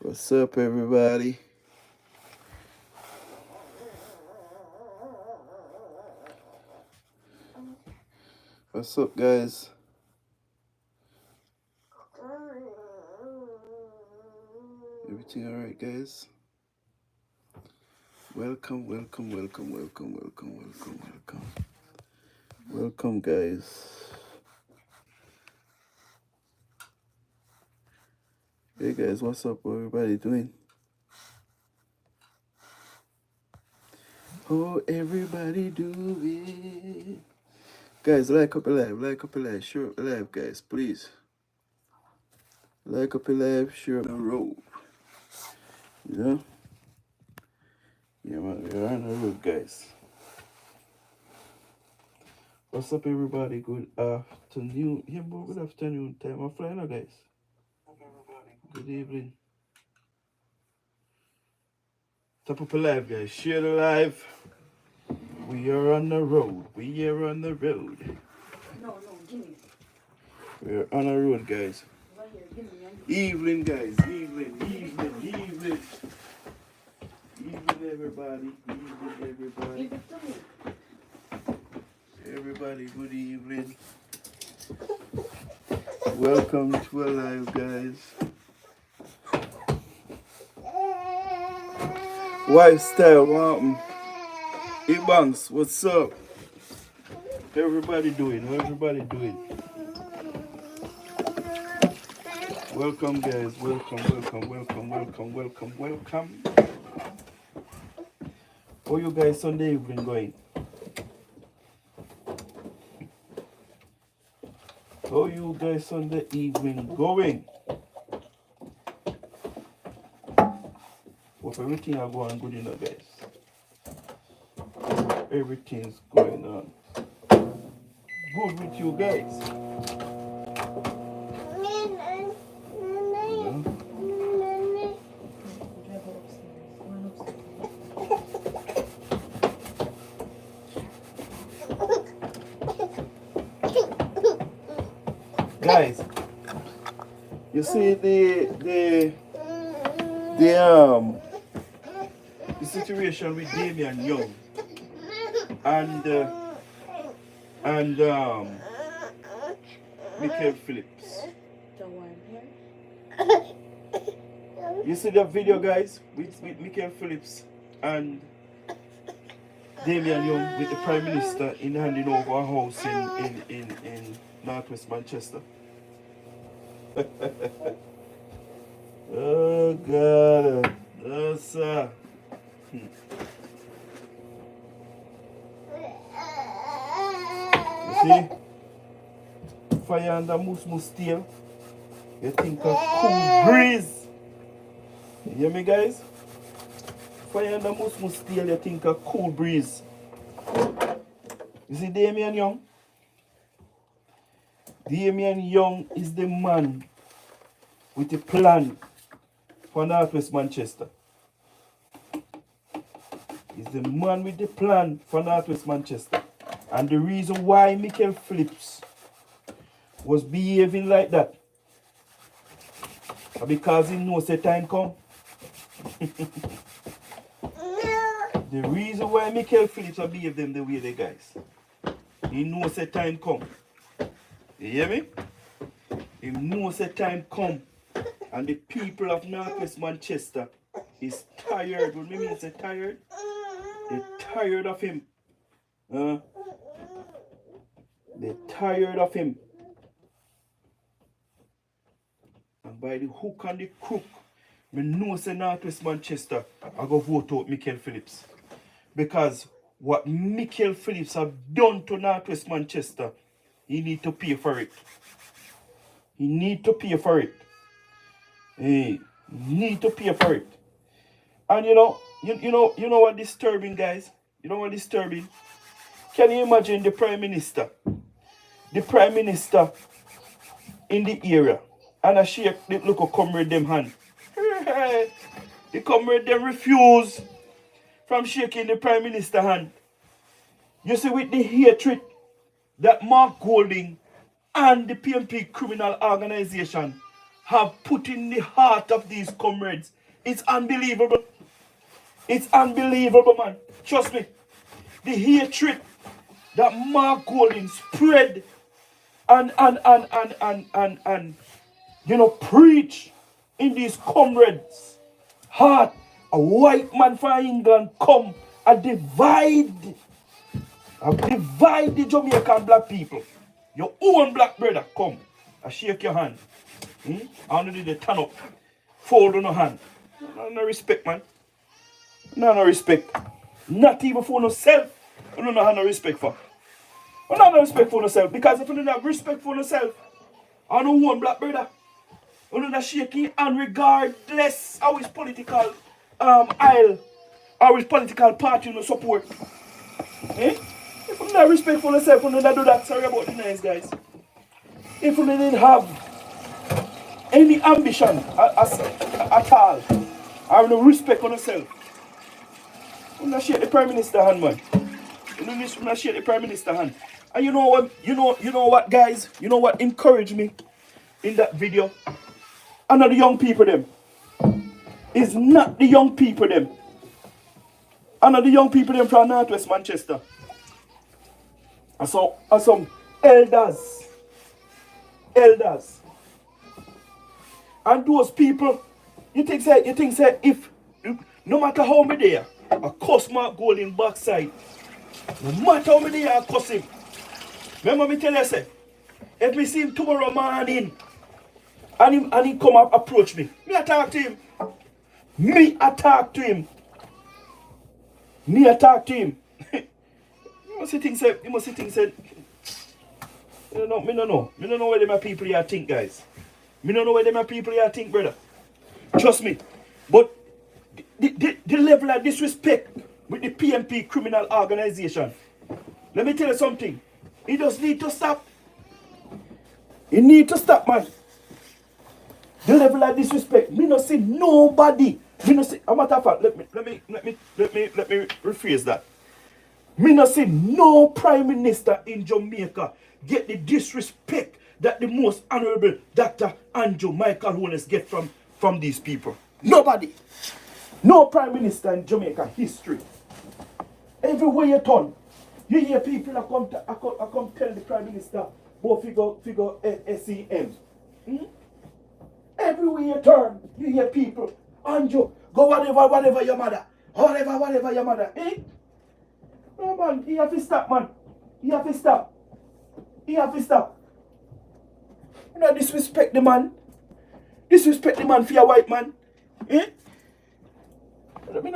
What's up, everybody? What's up, guys? Everything all right, guys? Welcome, welcome, welcome, welcome, welcome, welcome, welcome. Welcome, guys. Hey, guys, what's up? What everybody doing? How everybody doing? Guys, like up a live, share up a live, guys, please. Like up a live, share up the road. Yeah? Yeah, man, we're on the road, guys. What's up, everybody? Good afternoon. Yeah, but good afternoon time. I'm flying now, guys. Good evening. Top up a live, guys. Share the live. We are on the road. We are on the road. No, give me. We're on the road, guys. Right here, give me. Evening, guys. Evening, everybody. Evening, everybody. Give it to me. Everybody, good evening. Welcome to a live, guys. Lifestyle, welcome. Ebanks, what's up? Everybody doing? How everybody doing? Welcome, guys. Welcome. How you guys Sunday evening going? How you guys Sunday evening going? Hope everything are going good enough, guys. Everything's going on good with you guys. Guys, you see the situation with Damian Young and Michael Phillips. You see that video, guys, with Michael Phillips and Damian Young with the Prime Minister in handing over a house in Northwest Manchester. Oh God, no sir. You see, fire under moose tail. You think of cool breeze. You hear me, guys? Fire under moose tail. You think of cool breeze. You see, Damian Young. Damian Young is the man with a plan for Northwest Manchester. He's the man with the plan for Northwest Manchester. And the reason why Michael Phillips was behaving like that because he knows the time come. The reason why Michael Phillips will behave them the way they guys. He knows the time come. You hear me? He knows the time come. And the people of Northwest Manchester is tired. What do you mean say tired? They're tired of him. They're tired of him. And by the hook and the crook, I know say Northwest Manchester I go vote out Michael Phillips. Because what Michael Phillips have done to Northwest Manchester, he need to pay for it. He need to pay for it. Hey, need to pay for it. And you know what disturbing, guys? You know what disturbing? Can you imagine the Prime Minister? The Prime Minister in the area. And a shake the look comrade them hand. The comrade them refuse from shaking the Prime Minister hand. You see, with the hatred that Mark Golding and the PMP criminal organization have put in the heart of these comrades. It's unbelievable. It's unbelievable, man. Trust me. The hatred that Mark Golding spread and preach in these comrades' heart. A white man from England come and divide the Jamaican black people. Your own black brother come and shake your hand. And only they turn up, fold on your hand. No respect, man. No respect. Not even for yourself. You don't have no respect for. You don't have no respect for yourself. Because if you don't have respect for yourself, I know one black brother. You don't have shaking and regardless of his political aisle or his political party you support. Eh? If you don't have respect for yourself, you don't do that. Sorry about the nice guys. If you didn't have any ambition at all, or no respect for yourself, you don't shake the Prime Minister hand, man. You don't shake the Prime Minister hand. And you know what? You know what, guys? You know what encouraged me in that video? And not the young people them. It's not the young people them. And not the young people them from Northwest Manchester. And some elders. And those people, you think say if no matter how many there, a cuss Mark Golding backside. No matter how many there I cuss him. Remember me tell you say, if me see him tomorrow morning and he come up approach me, me attack to him. Me attack to him. You must see things said. Me don't know. Me don't know where them people here think, guys. Me don't know where them people here think, brother. Trust me. But the level of disrespect with the PMP criminal organization, let me tell you something. It just need to stop. It need to stop, man. The level of disrespect. Me not see nobody. Me not see. A matter of fact, let me rephrase that. Me not see no Prime Minister in Jamaica get the disrespect that the most honorable Dr. Andrew Michael Holness get from these people. Nobody. No Prime Minister in Jamaica history. Everywhere you turn, you hear people that come tell the Prime Minister about figure SEM. Everywhere you turn, you hear people, Andrew, go whatever your mother. Whatever your mother. Eh? No man, he have to stop, man. He have to stop. You know, disrespect the man. Disrespect the man for your white man. Eh? I mean,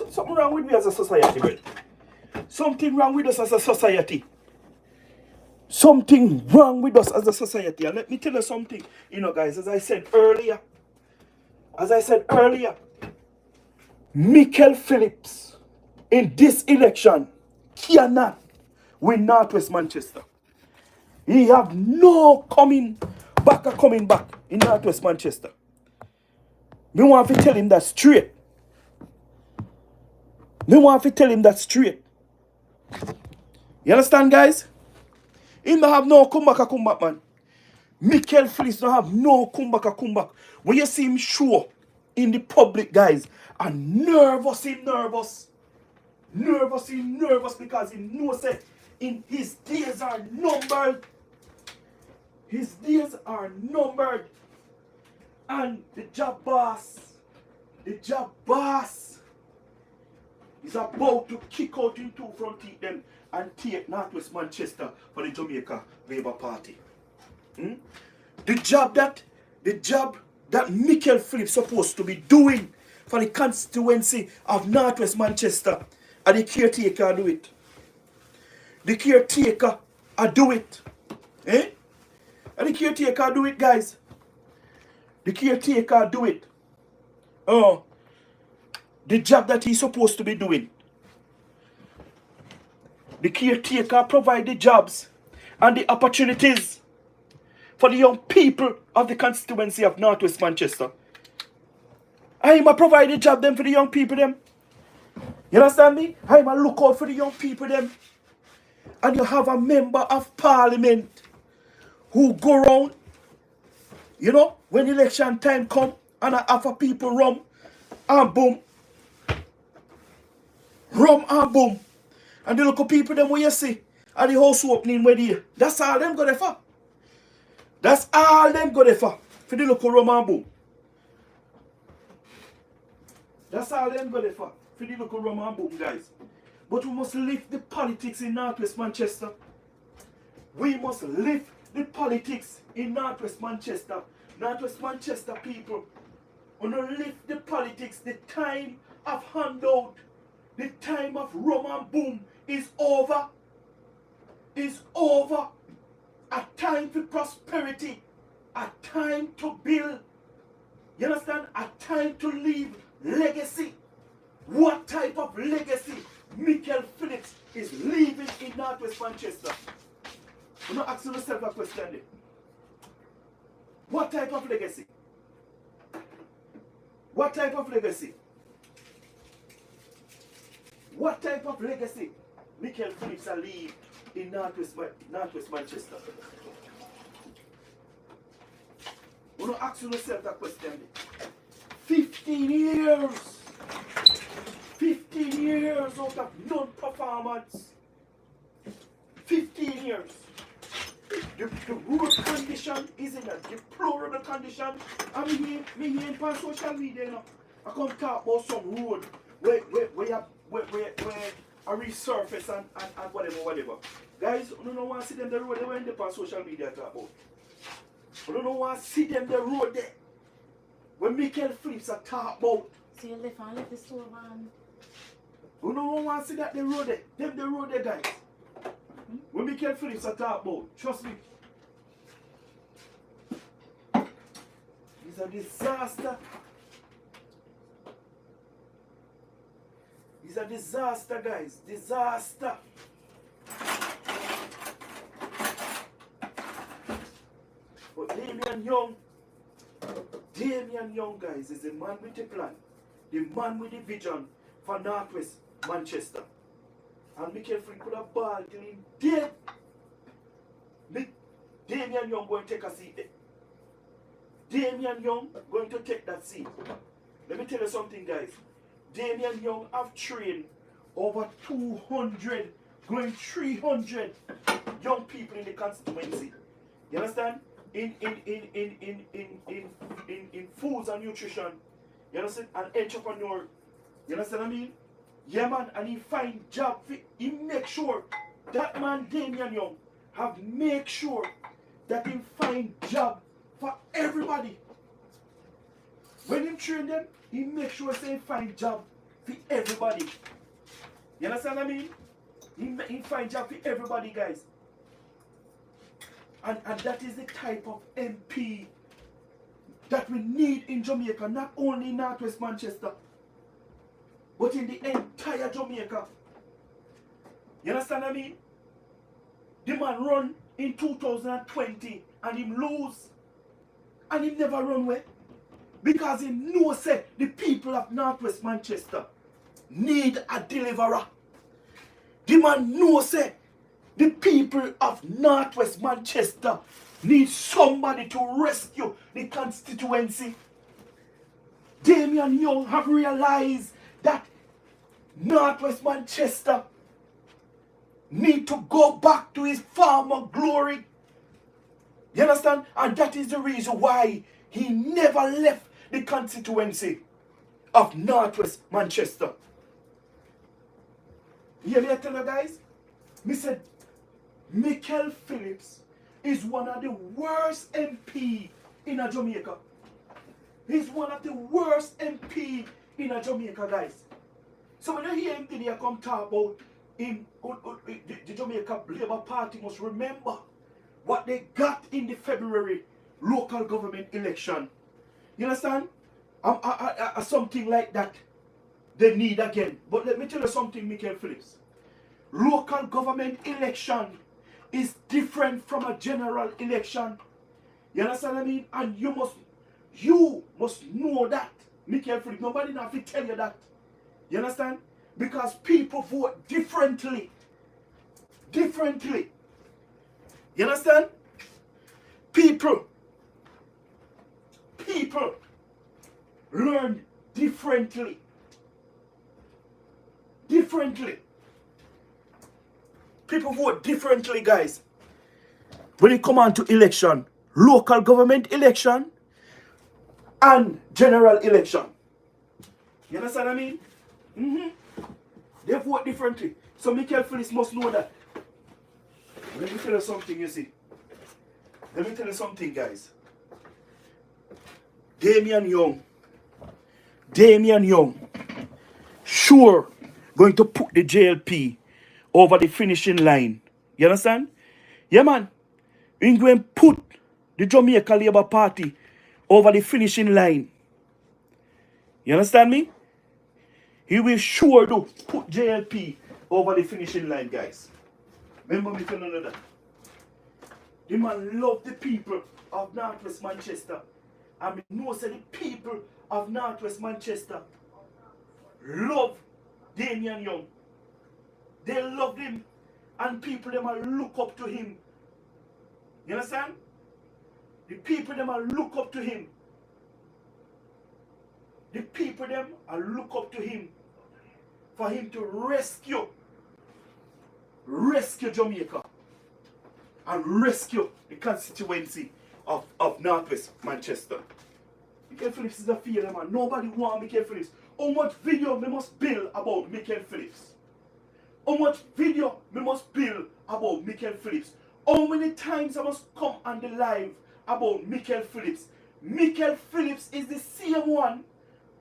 something wrong with me as a society, bro. Something wrong with us as a society. Something wrong with us as a society. And let me tell you something, guys, as I said earlier, Michael Phillips in this election cannot win Northwest Manchester. He have no coming back in Northwest Manchester. Me want to tell him that straight. You understand, guys? He don't have no come back, man. Michael Phillips don't have no come back. When you see him show in the public, guys, and nervous because he knows that his days are numbered. And the job boss is about to kick out in two front teeth them and take Northwest Manchester for the Jamaica Labour Party. The job that Michael Phillips supposed to be doing for the constituency of Northwest Manchester, and the caretaker do it. The caretaker do it. Eh? And the caretaker do it, guys. The caretaker do it. Oh. The job that he's supposed to be doing. The caretaker provide the jobs and the opportunities for the young people of the constituency of Northwest Manchester. I'm a provide the job them for the young people them. You understand me? I'm a look out for the young people them. And you have a member of parliament who go around, You know, when election time come and I offer people rum and boom. Rum and boom. And the local people them where you see at the house opening where they. That's all them go there for. That's all them go there for the local rum and boom. That's all them go there for the local rum and boom, guys. But we must lift the politics in Northwest Manchester. We must lift the politics in Northwest Manchester. Northwest Manchester people. We don't lift the politics. The time of handout, the time of rum and boom is over. Is over. A time for prosperity. A time to build. You understand? A time to leave legacy. What type of legacy Michael Phillips is leaving in Northwest Manchester? You're not asking yourself a question there. What type of legacy? What type of legacy? What type of legacy Michael Phillips will leave in Northwest Manchester? You're not asking yourself that question there. 15 years. 15 years out of non-performance. 15 years. The road condition is in a deplorable condition. I mean, me on social media, you know, I come talk about some road where I resurface and whatever. Guys, I don't know why I see them the road they were in the social media talk about. I don't know why I see them the road there. When Michael Phillips are talk about. So you left the store, man. I don't know why I see that the road there. Them the road there, guys. When Michael Phillips are talk about, trust me. It's a disaster. It's a disaster, guys. Disaster. But Damian Young, guys, is the man with the plan. The man with the vision for Northwest Manchester. And Michael Phillips could have balled till him dead. Damian Young going to take a seat there. Damian Young going to take that seat. Let me tell you something, guys. Damian Young have trained over 200, going 300 young people in the constituency. You understand? In foods and nutrition. You understand? An entrepreneur. You understand what I mean? Yeah, man, and he find job. He make sure that man Damian Young have make sure that he find job for everybody. When he train them, he make sure he find job for everybody. You understand what I mean? He find job for everybody, guys. And that is the type of MP that we need in Jamaica, not only in Northwest Manchester, but in the entire Jamaica. You understand what I mean? The man run in 2020 and him lose. And he never run away. Because he knows that the people of Northwest Manchester need a deliverer. The man knows that the people of Northwest Manchester need somebody to rescue the constituency. Damian Young have realized that Northwest Manchester need to go back to his former glory. You understand? And that is the reason why he never left the constituency of Northwest Manchester. You hear me tell you guys? Me said, Michael Phillips is one of the worst MP in a Jamaica. He's one of the worst MP in a Jamaica, guys. So when you hear him today come talk about the Jamaica Labour Party must remember what they got in the February local government election. You understand? Something like that they need again. But let me tell you something, Michael Phillips. Local government election is different from a general election. You understand what I mean? And you must know that, Michael Phillips. Nobody have to tell you that. You understand? Because people vote differently. Differently. You understand? People people learn differently. Differently. People vote differently, guys. When it come on to election, local government election and general election. You understand what I mean? They vote differently. So Michael Phillips must know that. Let me tell you something, you see. Let me tell you something, guys. Damian Young, sure, going to put the JLP over the finishing line. You understand? Yeah, man. We're going to put the Jamaica Labour Party over the finishing line. You understand me? He will sure do put JLP over the finishing line, guys. Remember me telling you that. The man love the people of Northwest Manchester. And me know say the people of Northwest Manchester love Damian Young. They love him. And people them are look up to him. You understand? The people them are look up to him. The people them are look up to him for him to rescue Jamaica and rescue the constituency of Northwest Manchester. Michael Phillips is a failure, man. Nobody want Michael Phillips. How much video we must build about Michael Phillips? How much video we must build about Michael Phillips? How many times I must come on the live about Michael Phillips? Michael Phillips is the same one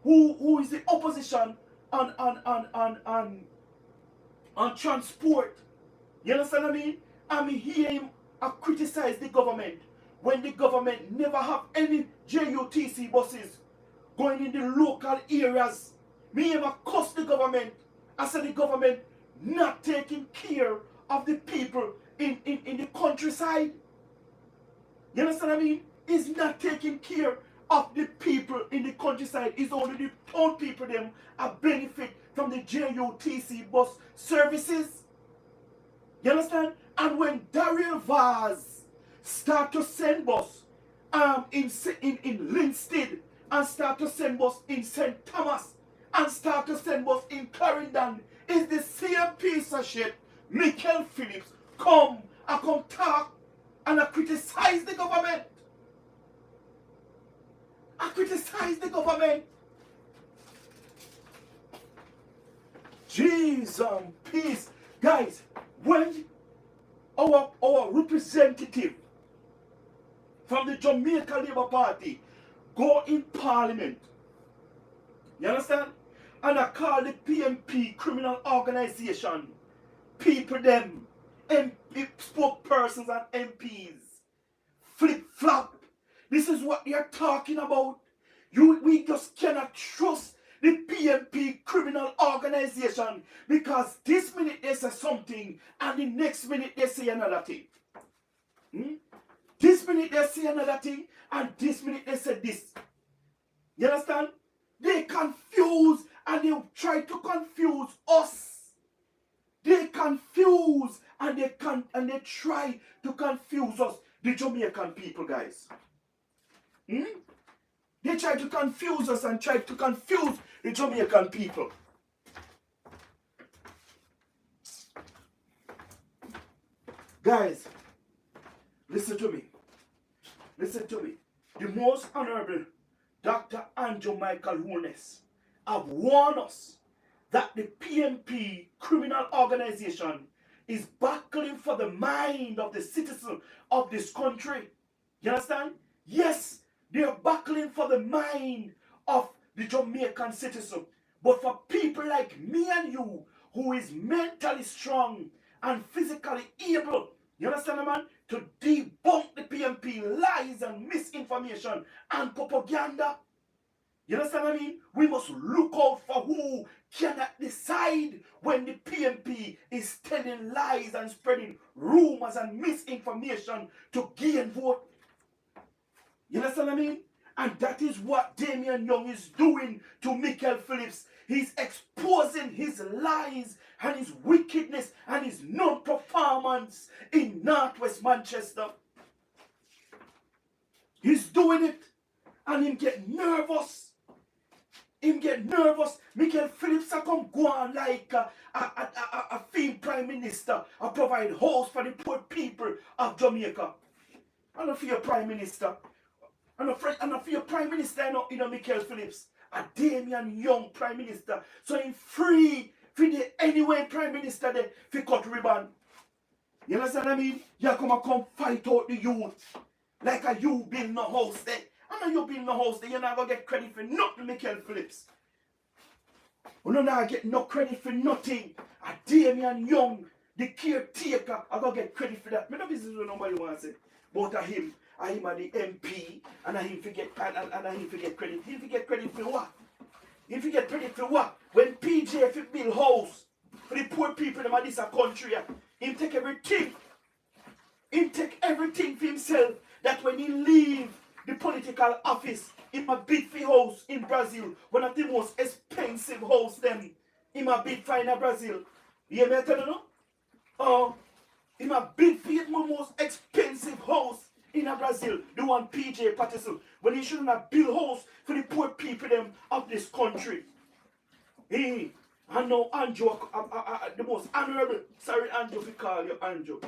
who is the opposition on transport. You understand what I mean? I mean, hear him criticize the government when the government never have any JUTC buses going in the local areas. Me ever cuss the government. I said the government not taking care of the people in the countryside. You understand what I mean? It's not taking care of the people in the countryside. It's only the town people them a benefit from the JUTC bus services. You understand? And when Daryl Vaz start to send bus in Linstead and start to send bus in St. Thomas and start to send bus in Clarendon, is the same piece of shit. Michael Phillips come talk and I criticize the government. I criticize the government. Jesus, peace. Guys, when our representative from the Jamaica Labour Party go in Parliament, you understand? And I call the PMP criminal organization, people them, MP, spokespersons and MPs, flip-flop. This is what they are talking about. We just cannot trust the PMP criminal organization because this minute they say something and the next minute they say another thing. This minute they say another thing and this minute they say this. You understand? They confuse and they try to confuse us. They confuse and they try to confuse us, the Jamaican people, guys. They try to confuse us and try to confuse the Jamaican people. Guys, listen to me. Listen to me. The Most Honorable Dr. Andrew Michael Holness have warned us that the PMP criminal organization is battling for the mind of the citizen of this country. You understand? Yes, they are battling for the mind of the Jamaican citizen. But for people like me and you, who is mentally strong and physically able, you understand, man, to debunk the PMP lies and misinformation and propaganda. You understand what I mean? We must look out for who cannot decide when the PMP is telling lies and spreading rumors and misinformation to gain vote. You understand what I mean? And that is what Damian Young is doing to Michael Phillips. He's exposing his lies and his wickedness and his non-performance in Northwest Manchester. He's doing it. And him get nervous. Him get nervous. Michael Phillips a come go on like a field prime minister and provide house for the poor people of Jamaica. And not for your prime minister. And not for your prime minister, you know Michael Phillips. A Damian Young prime minister. So him free for the anyway prime minister there for cut ribbon. You understand what I mean? You come fight out the youth. Like a you build no house there. And you build no house there, you're not going to get credit for nothing, Michael Phillips. You're not get no credit for nothing. A Damian Young, the caretaker, I going to get credit for that. I don't business what nobody wants to say. But a him are the MP, and I him forget and I him forget credit. He forget credit for what? He forget credit for what? When PJ build house for the poor people in this country, he take everything. He take everything for himself. That when he leave the political office, he a bid for house in Brazil, one of the most expensive house them. He a bid for in Brazil. You hear me tell you no? Oh, he a bid for the most expensive house in Brazil, the one PJ Patterson, when he shouldn't have built house for the poor people them of this country. Hey, I know Andrew, the most honorable, sorry Andrew if you call you Andrew,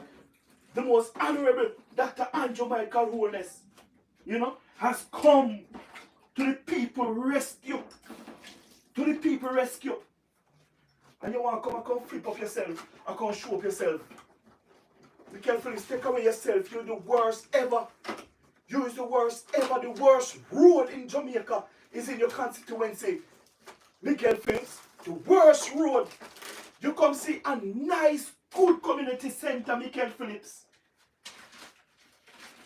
the most honorable Dr. Andrew Michael Holness, you know, has come to the people rescue. To the people rescue. And you want to come flip up yourself and come show up yourself. Be careful, take away yourself. You're the worst ever. You is the worst ever. The worst road in Jamaica is in your constituency. Michael Phillips, the worst road. You come see a nice, good community center, Michael Phillips.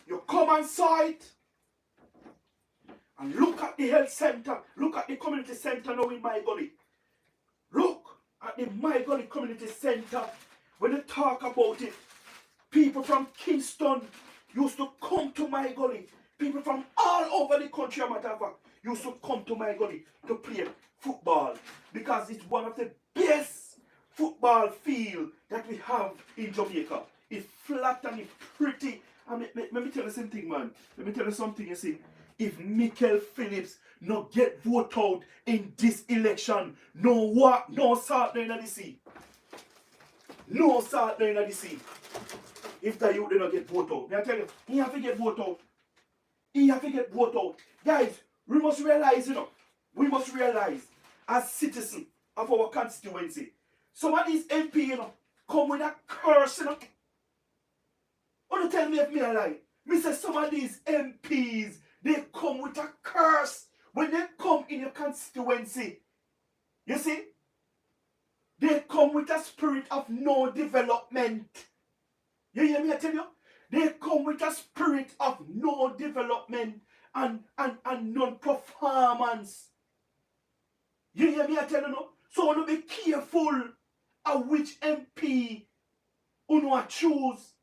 You come and saw it. And look at the health center. Look at the community center now in my gully. Look at the My Gully Community Center. When you talk about it, people from Kingston used to come to my gully. People from all over the country, a matter of fact, used to come to my gully to play football. Because it's one of the best football field that we have in Jamaica. It's flat and it's pretty. And let me tell you something, man. Let me tell you something, you see. If Michael Phillips not get voted out in this election, no salt in the sea. No salt in the sea. If the youth do not get voted out. I tell you, he have to get voted out. He have to get voted out. Guys, we must realize, you know, we must realize as citizens of our constituency, some of these MP, you know, come with a curse, you know. Don't tell me if me a lie. Me say some of these MPs, they come with a curse when they come in your constituency. You see? They come with a spirit of no development. You hear me I tell you? They come with a spirit of no development and non-performance. You hear me I tell you no? So you be careful of which MP you choose.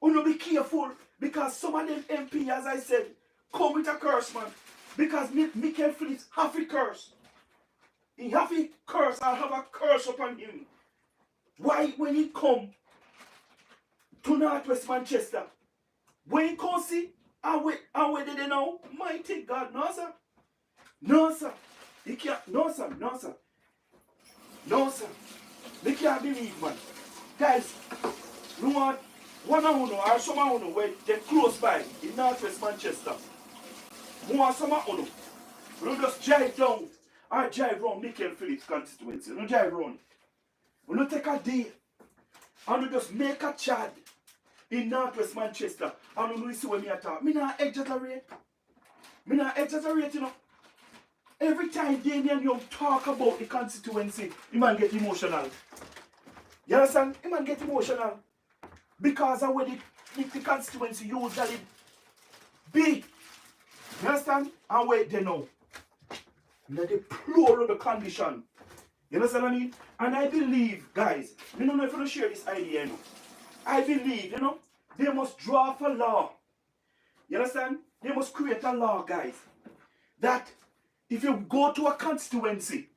You be careful because some of them MP, as I said, come with a curse, man. Because Michael Phillips have a curse. He have a curse. I have a curse upon him. Why when he come to Northwest Manchester, when he come see, and where did they know? Mighty God, no sir. No sir. He can't, no sir, no sir. No sir. They can't believe, man. Guys, you want one of you or some of you where they're close by in Northwest Manchester. You want some of you. You just drive down or drive around Michael Phillips constituency. You drive around. You take a day and you just make a chat in Northwest Manchester and you see where me talk. Me not exaggerate. Me not exaggerate, you know. Every time Damian Young talk about the constituency, he man get emotional. You understand? He man get emotional. Because of where the constituency usually be. You understand? And where they know. The deplorable condition. You understand what I mean? And I believe, guys, I don't know if you share this idea, you know. I believe, you know, they must draw up a law. You understand? They must create a law, guys, that if you go to a constituency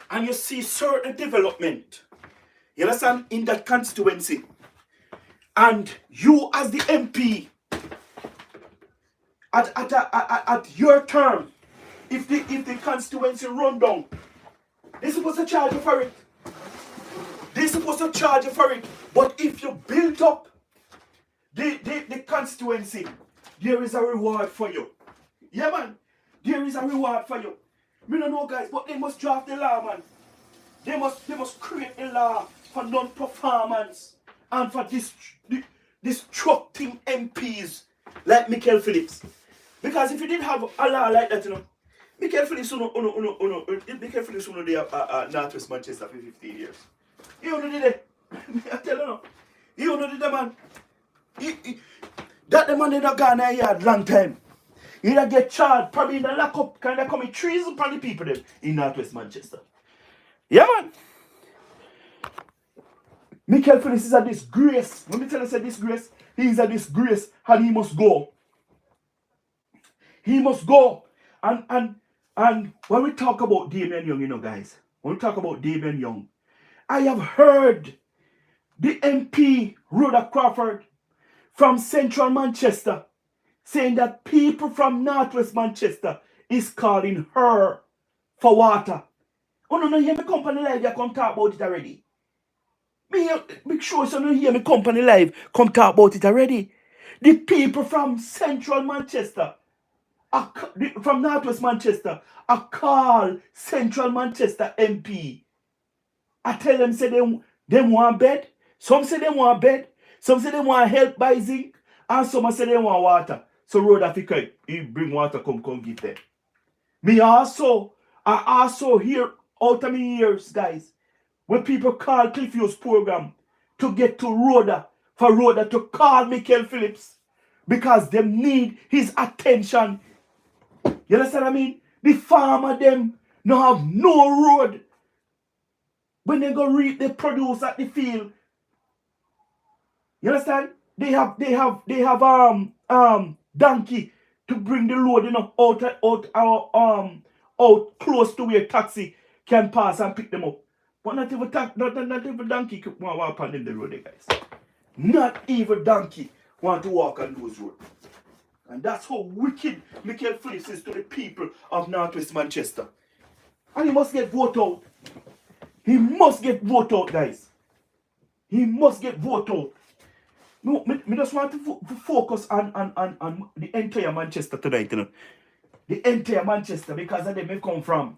and you see certain development, you understand, in that constituency, and you as the MP at your term, if the constituency run down, they're supposed to charge you for it. They're supposed to charge you for it. But if you build up the constituency, there is a reward for you. Yeah, man. There is a reward for you. Me don't know, guys, but they must draft the law, man. They must create a law for non-performance and for destructing MPs like Michael Phillips. Because if you didn't have a law like that, Michael Phillips Michael Phillips would there Northwest Manchester for 15 years. He only did it. I tell you now. He only did that, man. That the man in the Ghana yard long time. He either get charged, probably in the lockup, kind of commit treason upon the people them in Northwest Manchester. Yeah, man. Michael Phillips is a disgrace. When me tell you say disgrace, he is a disgrace and he must go. He must go. And when we talk about Damian Young, guys, when we talk about Damian Young, I have heard the MP, Rhoda Crawford, from Central Manchester, saying that people from Northwest Manchester is calling her for water. Oh, no, hear me company live, you come talk about it already. Make sure you don't hear me company live, come talk about it already. The people from Central Manchester, from Northwest Manchester, I call Central Manchester MP. I tell them, say they want bed. Some say they want bed. Some say they want help by zinc. And some say they want water. So Road Africa, he bring water, come give them. I also hear out of my ears, guys, when people call Clifford's program to get to Rhoda, for Rhoda to call Michael Phillips because they need his attention. You understand what I mean? The farmer them no have no road. When they go reap the produce at the field. You understand? They have donkey to bring the load, out close to where taxi can pass and pick them up. But not even donkey want to walk on the road, guys. Not even donkey want to walk on those roads. And that's how wicked Michael Phillips is to the people of Northwest Manchester. And he must get voted out. He must get voted out, guys. He must get voted out. No, me just want to focus on the entire Manchester tonight, The entire Manchester, because of them me come from.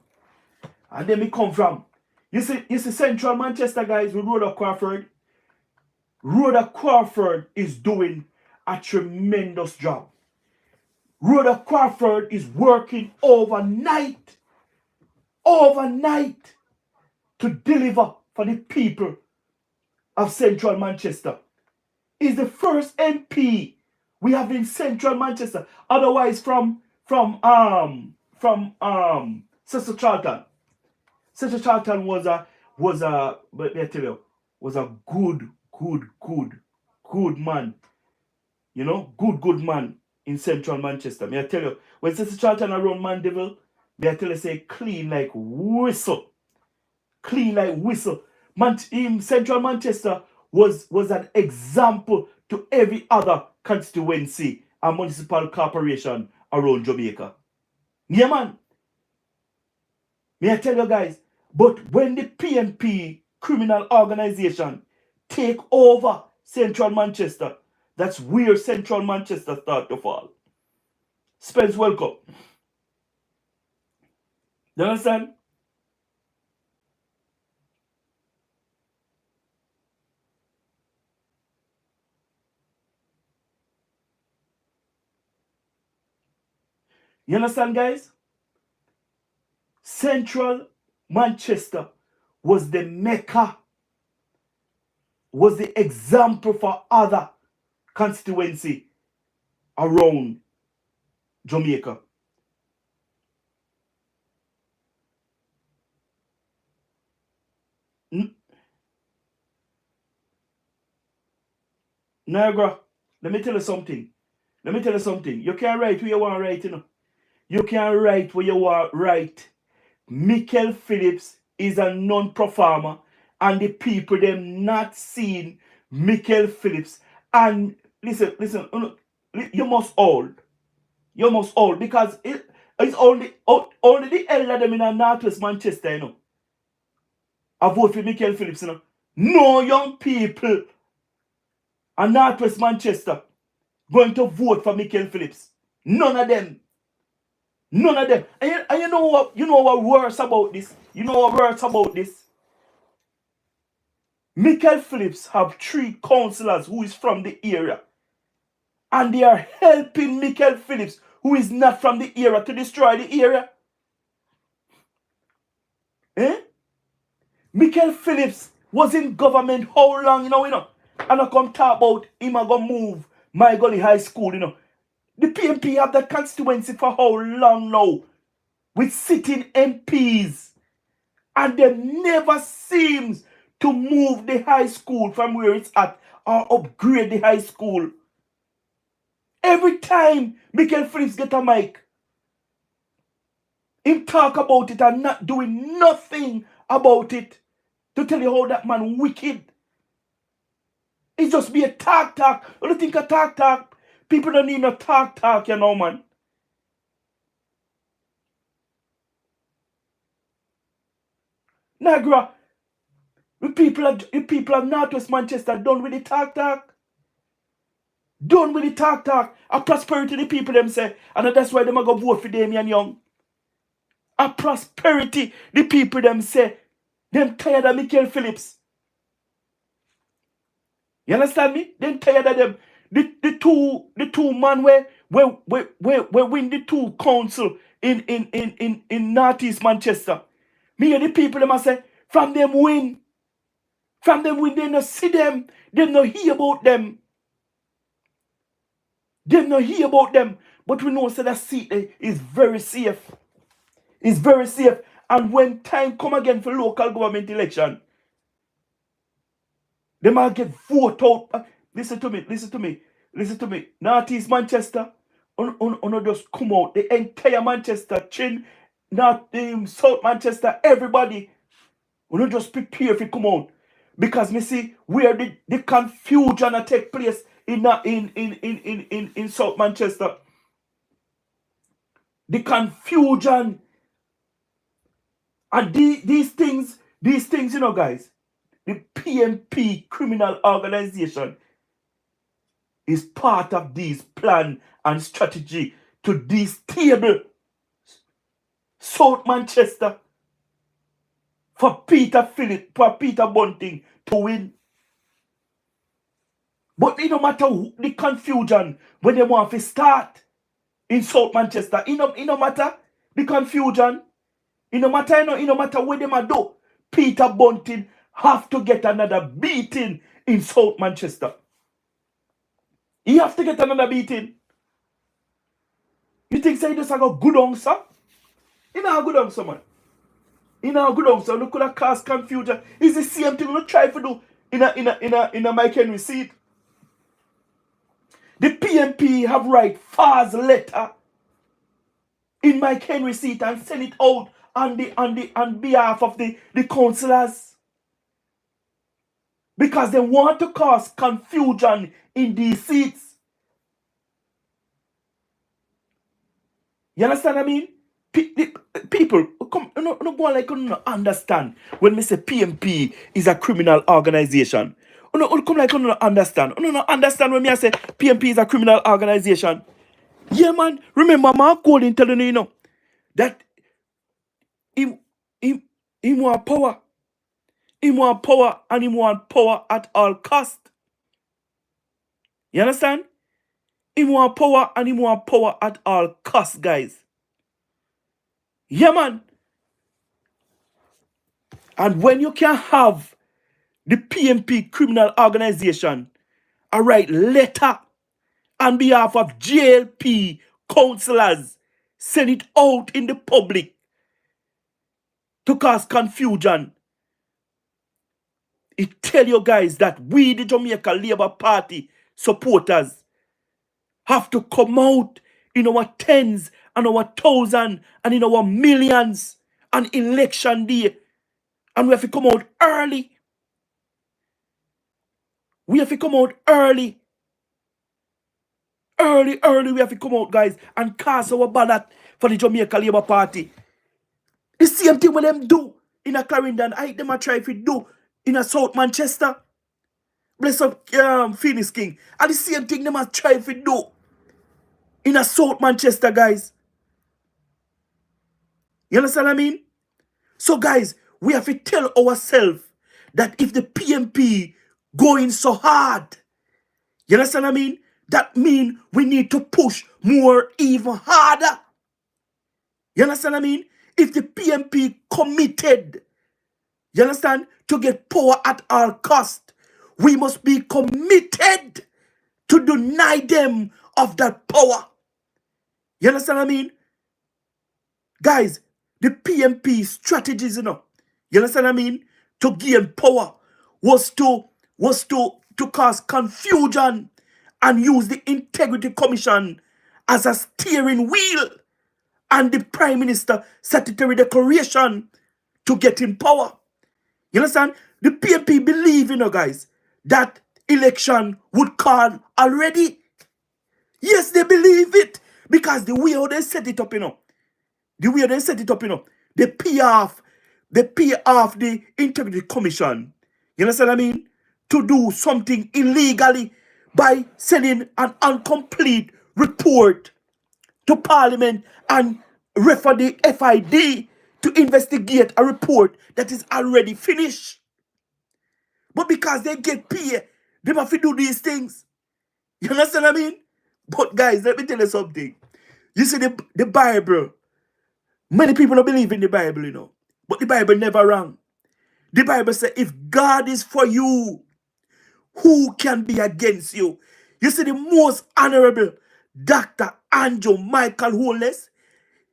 And then me come from. You see Central Manchester, guys, with Rhoda Crawford. Rhoda Crawford is doing a tremendous job. Rhoda Crawford is working overnight to deliver for the people of Central Manchester. Is the first MP we have in Central Manchester. Otherwise from Sister Charlton. Sister Charlton was a let me tell you, was a good man. Good man in Central Manchester. May I tell you, when Sister Charlton around Mandeville, may I tell you, say clean like whistle. Clean like whistle. Central Manchester was an example to every other constituency and municipal corporation around Jamaica. Yeah, man. May I tell you guys, but when the PNP criminal organization take over Central Manchester, that's where Central Manchester start to fall. Spence, welcome. You understand? You understand, guys? Central Manchester was the mecca, was the example for other constituency around Jamaica. Niagara, let me tell you something. You can't write where you want to write, You can write where you want to write. Michael Phillips is a non-performer, and the people them not seeing Michael Phillips. And listen, you must hold. You must all because it's only the elder them in a Northwest Manchester, you know. I vote for Michael Phillips, you know. No young people in Northwest Manchester going to vote for Michael Phillips. None of them. None of them. And you know what? You know what worse about this? You know what worse about this? Michael Phillips have 3 councillors who is from the area. And they are helping Michael Phillips, who is not from the area, to destroy the area. Eh? Michael Phillips was in government how long, you know? And I come talk about him a go move my gully high school, you know. The PMP have that constituency for how long now? With sitting MPs. And they never seems to move the high school from where it's at or upgrade the high school. Every time Michael Phillips get a mic, him talk about it and not doing nothing about it to tell you how that man wicked. It just be a talk. You don't think a talk? People don't need no talk, you know, man. Niagara, the people of Northwest Manchester done with the talk. Done with the talk. A prosperity the people them say. And that's why them a go vote for Damian Young. A prosperity the people them say. Them tired of Michael Phillips. You understand me? Them tired of them. The two man where win the 2 council in Northeast Manchester. Me and the people them a say, from them win, they no see them, they no hear about them. They no hear about them. But we know so that seat is very safe. It's very safe. And when time come again for local government election, they might get vote out. Listen to me. Northeast Manchester, on just come out. The entire Manchester, South Manchester, everybody. We don't just prepare if it come out. Because me see where the confusion that take place in South Manchester. The confusion. And these things, you know, guys, the PMP criminal organization is part of this plan and strategy to destabilize South Manchester for Peter Bunting to win. But it no matter the confusion when they want to start in South Manchester. It no matter the confusion. It no matter what they might do. Peter Bunting have to get another beating in South Manchester. He have to get another beating. You think say this a go good answer? He not a good answer, man. He not a good answer. Look at that cause confusion. It's the same thing we try to do in a Mike Henry seat. The PMP have write false letter in Mike Henry seat and send it out on behalf of the councillors. Because they want to cause confusion in these seats. You understand what I mean? People, come, no go like you understand when me say PMP is a criminal organization. Come like you understand. No understand when me say PMP is a criminal organization. Yeah, man. Remember, Mark Golding telling you, that he want power. He want power and he want power at all cost. You understand? He want power and he want power at all costs, guys. Yeah, man. And when you can have the PMP criminal organization write letter on behalf of JLP councillors, send it out in the public to cause confusion, it tell you guys that we, the Jamaica Labour Party supporters, have to come out in our tens and our thousands and in our millions on election day. And we have to come out early. We have to come out early early we have to come out, guys, and cast our ballot for the Jamaica Labour Party. The same thing when them do in a Clarendon, I them a try to do in a South Manchester. Bless up Phoenix King. And the same thing them a try to do in a South Manchester, guys. You understand what I mean? So, guys, we have to tell ourselves that if the PMP going so hard, you understand what I mean? That means we need to push more, even harder. You understand what I mean? If the PMP committed, you understand, to get power at all cost, we must be committed to deny them of that power. You understand what I mean? Guys, the PMP strategies, you understand what I mean? To gain power was to cause confusion and use the Integrity Commission as a steering wheel and the Prime Minister statutory declaration to get in power. You understand? The PMP believe, guys, that election would call already. Yes, they believe it. Because the way how they set it up, the way they set it up, they pay off the Integrity Commission. You understand what I mean? To do something illegally by sending an incomplete report to Parliament and refer the FID to investigate a report that is already finished. But because they get paid, they have to do these things. You understand what I mean? But guys, let me tell you something. You see the Bible. Many people don't believe in the Bible, But the Bible never wrong. The Bible says, if God is for you, who can be against you? You see the most honorable Dr. Andrew Michael Holness,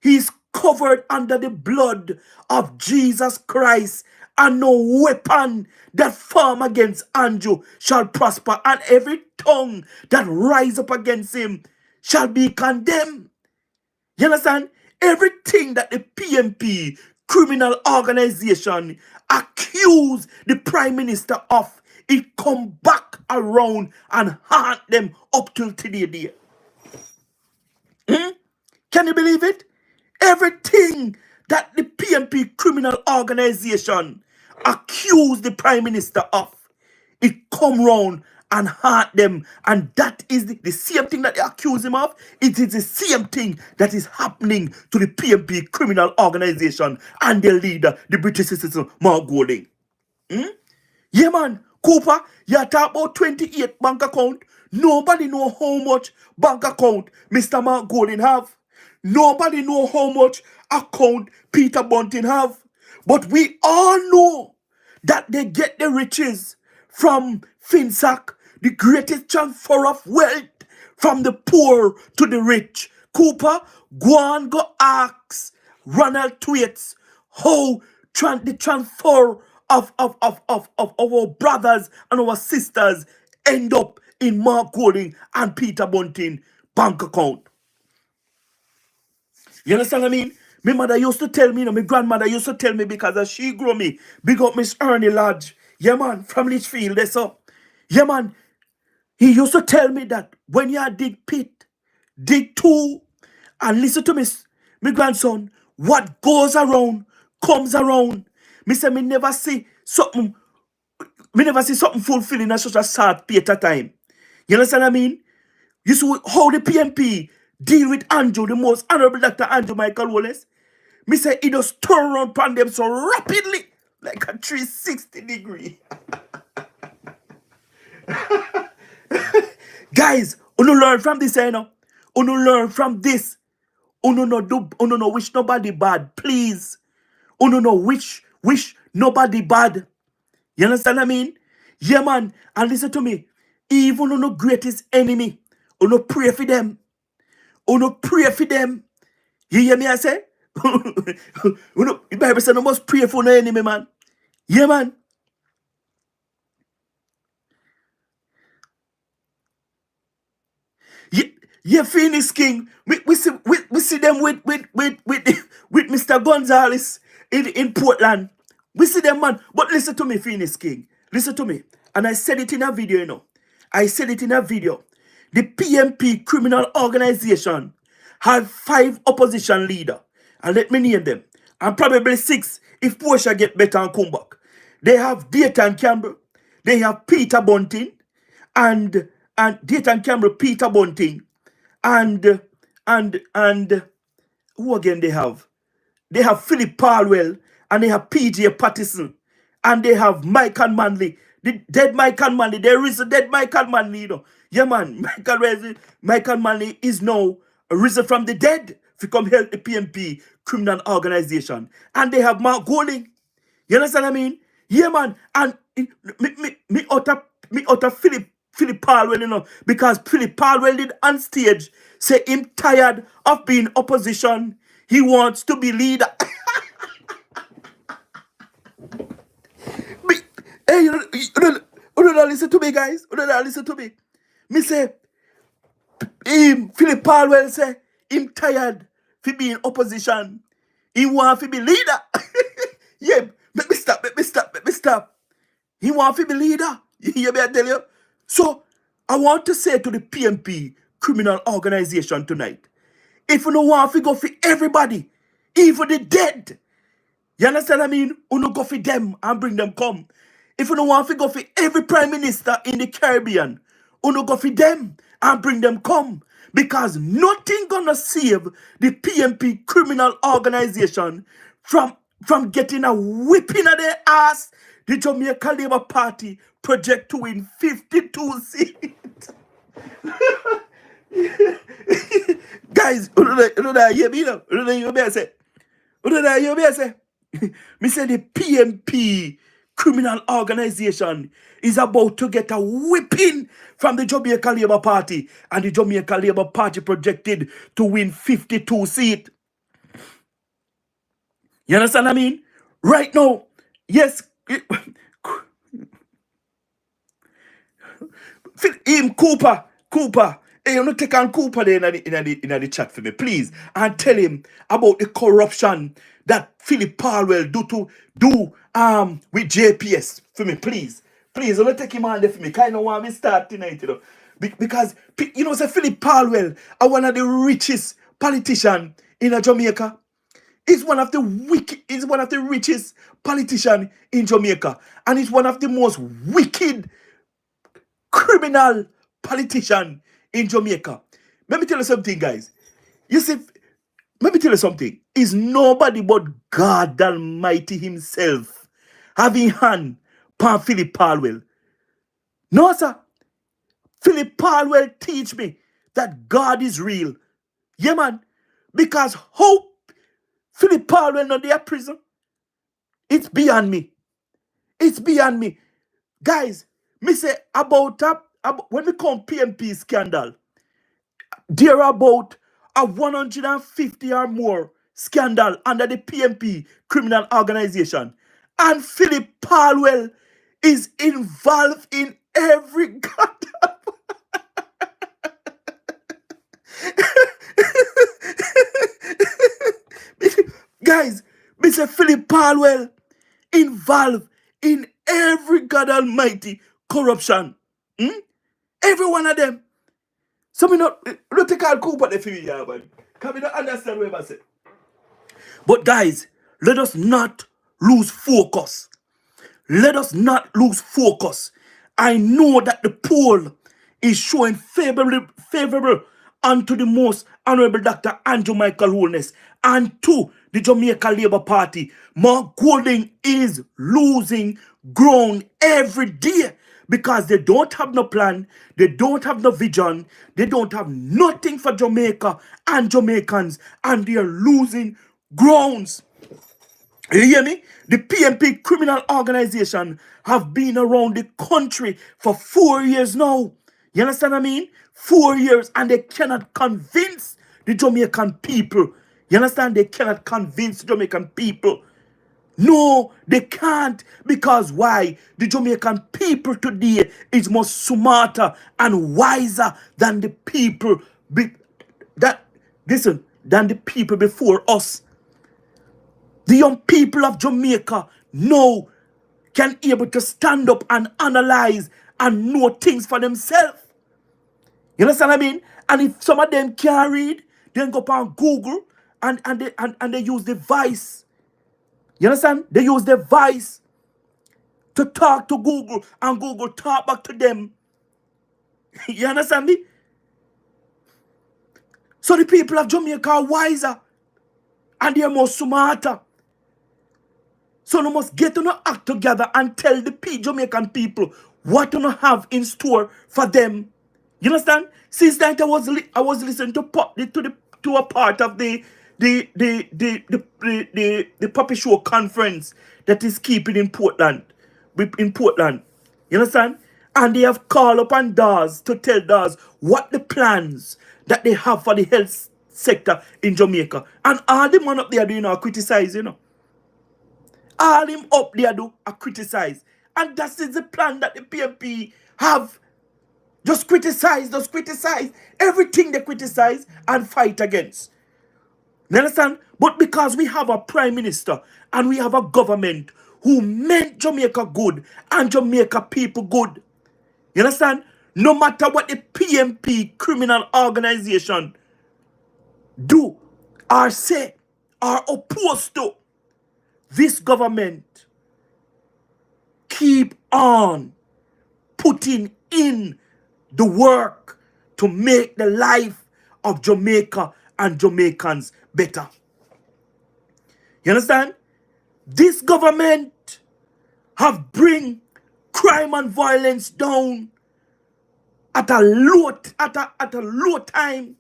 he's covered under the blood of Jesus Christ, and no weapon that form against Andrew shall prosper, and every tongue that rise up against him shall be condemned. You understand? Everything that the PMP criminal organization accuse the Prime Minister of, it come back around and haunt them up till today. Can you believe it? Everything that the PMP criminal organization accuse the Prime Minister of, it come round and hurt them. And that is the same thing that they accuse him of. It is the same thing that is happening to the PMP criminal organization and their leader, the British citizen, Mark Golding. Yeah, man. Cooper, you talk about 28 bank account. Nobody know how much bank account Mr. Mark Golding have. Nobody know how much account Peter Bunting have. But we all know that they get the riches from FinSac, the greatest transfer of wealth from the poor to the rich. Cooper, go and go ask Ronald Tweets how the transfer of our brothers and our sisters end up in Mark Golding and Peter Bunting bank account. You understand what I mean? My mother used to tell me, my grandmother used to tell me, because as she grew me, big up Miss Ernie Lodge. Yeah, man, from Litchfield, that's up. Yeah, man, he used to tell me that when you dig pit, dig two, and listen to me, my grandson, what goes around, comes around. Me say me never see something fulfilling at such a short period of time. You understand what I mean? You see how the PMP deal with Andrew, the most honorable Dr. Andrew Michael Wallace. Me say he just turn around upon them so rapidly, like a 360 degree. Guys, you learn from this, you learn from this. No wish nobody bad, please. No wish nobody bad. You understand what I mean? Yeah, man. And listen to me. Even on the greatest enemy, pray for them. Pray for them. You hear me, I say? The Bible says, you must pray for no enemy, man. Yeah, man. Yeah, Phoenix King. We see them with Mr. Gonzalez in Portland. We see them, man. But listen to me, Phoenix King. Listen to me. And I said it in a video, I said it in a video. the PMP criminal organization have 5 opposition leaders. And let me name them. And probably 6 if Portia get better and come back. They have Dayton Campbell. They have Peter Bunting. And Dayton Campbell, Peter Bunting. And who again they have? They have Philip Palwell. And they have PJ Pattison. And they have Mike and Manley. The dead Mike and Manley. There is a dead Mike and Manley, you know. Yeah, man. Mike and Manley is now risen from the dead to come help the PMP criminal organization. And they have Mark Golding. You understand what I mean? Yeah, man. And me utter Philip Palwell, you know, because Philip Palwell did on stage say him tired of being opposition. He wants to be leader. Hey, you don't listen to me, guys. You don't listen to me. Me say, Philip Palwell say, him tired of being opposition. He want to be leader. Yeah, let me stop. He want to be leader. You hear me, I tell you? So, I want to say to the PMP criminal organization tonight, if you don't want to go for everybody, even the dead, you understand what I mean? You don't go for them and bring them come. If you don't want to go for every prime minister in the Caribbean, you don't go for them and bring them come. Because nothing gonna save the PMP criminal organization from getting a whipping of their ass. The Jamaica Labour Party project to win 52 seats. Guys, you know that hear me now? You know that hear me I say? You know that hear me I say? Me say the PMP criminal organization is about to get a whipping from the Jamaica Labour Party. And the Jamaica Labour Party projected to win 52 seats. You understand what I mean? Right now, yes. Cooper. Hey, you know, take on Cooper there in the chat for me, please. And tell him about the corruption that Philip Palwell do with JPS for me, please. Please, don't take him on there for me. Kind of want me start tonight, you know. Because, you know, say Philip Palwell are one of the richest politicians in Jamaica. He's one of the richest politicians in Jamaica. And he's one of the most wicked criminal politician in Jamaica. Let me tell you something, guys. You see, let me tell you something. It's nobody but God Almighty himself having hand upon Philip Palwell. No, sir. Philip Palwell teach me that God is real. Yeah, man. Because how Philip Palwell not there prison? It's beyond me. It's beyond me. Guys, me say about when we come PMP scandal, there are about a 150 or more scandal under the PMP criminal organization. And Philip Palwell is involved in every goddamn. Guys, Mr. Philip Palwell involved in every God Almighty corruption. Every one of them. So we not take all Cooper the few years, man. Can we not understand what I say? But guys, let us not lose focus. Let us not lose focus. I know that the poll is showing favorable unto the most honorable Dr. Andrew Michael Holness and to the Jamaica Labour Party. Mark Golding is losing ground every day because they don't have no plan, they don't have no vision, they don't have nothing for Jamaica and Jamaicans, and they are losing grounds. You hear me? The PMP criminal organization have been around the country for 4 years now. You understand what I mean? 4 years, and they cannot convince the Jamaican people. You understand? They cannot convince the Jamaican people. No, they can't. Because why? The Jamaican people today is more smarter and wiser than the people than the people before us. The young people of Jamaica now can able to stand up and analyze and know things for themselves. You understand what I mean? And if some of them can't read, then go up on Google and they use the voice. You understand? They use the voice to talk to Google and Google talk back to them. You understand me? So the people of Jamaica are wiser and they are more smarter. So we must get on act together and tell the Jamaican people what we have in store for them. You understand? Since that I was listening to a part of the puppy show conference that is keeping in Portland. In Portland. You understand? And they have called upon DAS to tell DAS what the plans that they have for the health sector in Jamaica. And all the man up there doing are criticizing, all him up there do are criticize. And that is the plan that the PMP have. Just criticize. Everything they criticize and fight against. You understand? But because we have a prime minister and we have a government who meant Jamaica good and Jamaica people good. You understand? No matter what the PMP criminal organization do or say or oppose to, this government keep on putting in the work to make the life of Jamaica and Jamaicans better. You understand? This government have bring crime and violence down at a low time.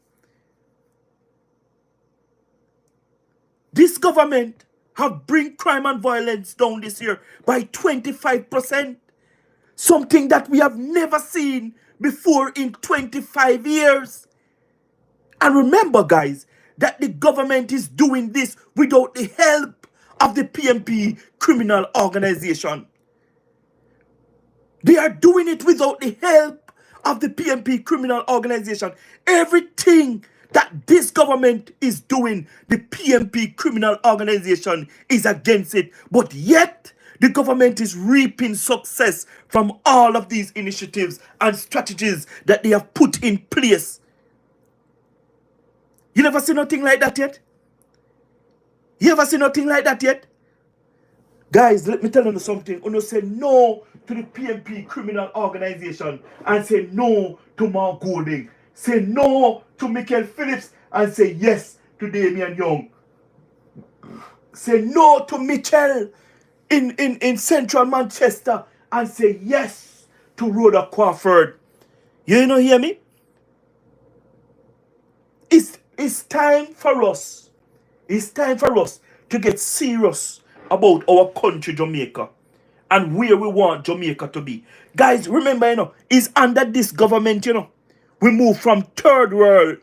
This government have bring crime and violence down this year by 25%. Something that we have never seen before in 25 years. And remember, guys, that the government is doing this without the help of the PMP criminal organization. They are doing it without the help of the PMP criminal organization. Everything that this government is doing, the PMP criminal organization is against it. But yet, the government is reaping success from all of these initiatives and strategies that they have put in place. You never see nothing like that yet? You ever see nothing like that yet? Guys, let me tell you something. You say no to the PMP criminal organization and say no to Mark Golding. Say no to Michael Phillips and say yes to Damian Young. Say no to Mitchell in central Manchester and say yes to Rhoda Crawford. You know hear me? It's time for us. It's time for us to get serious about our country, Jamaica, and where we want Jamaica to be. Guys, remember, it's under this government, we move from third world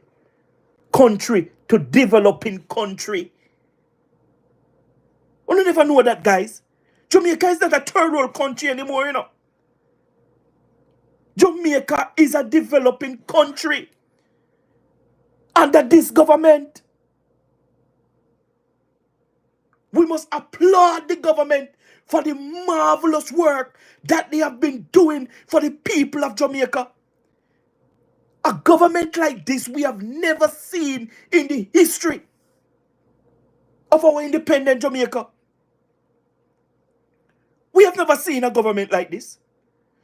country to developing country. You never know that, guys. Jamaica is not a third world country anymore, Jamaica is a developing country under this government. We must applaud the government for the marvelous work that they have been doing for the people of Jamaica. A government like this we have never seen in the history of our independent Jamaica. We have never seen a government like this.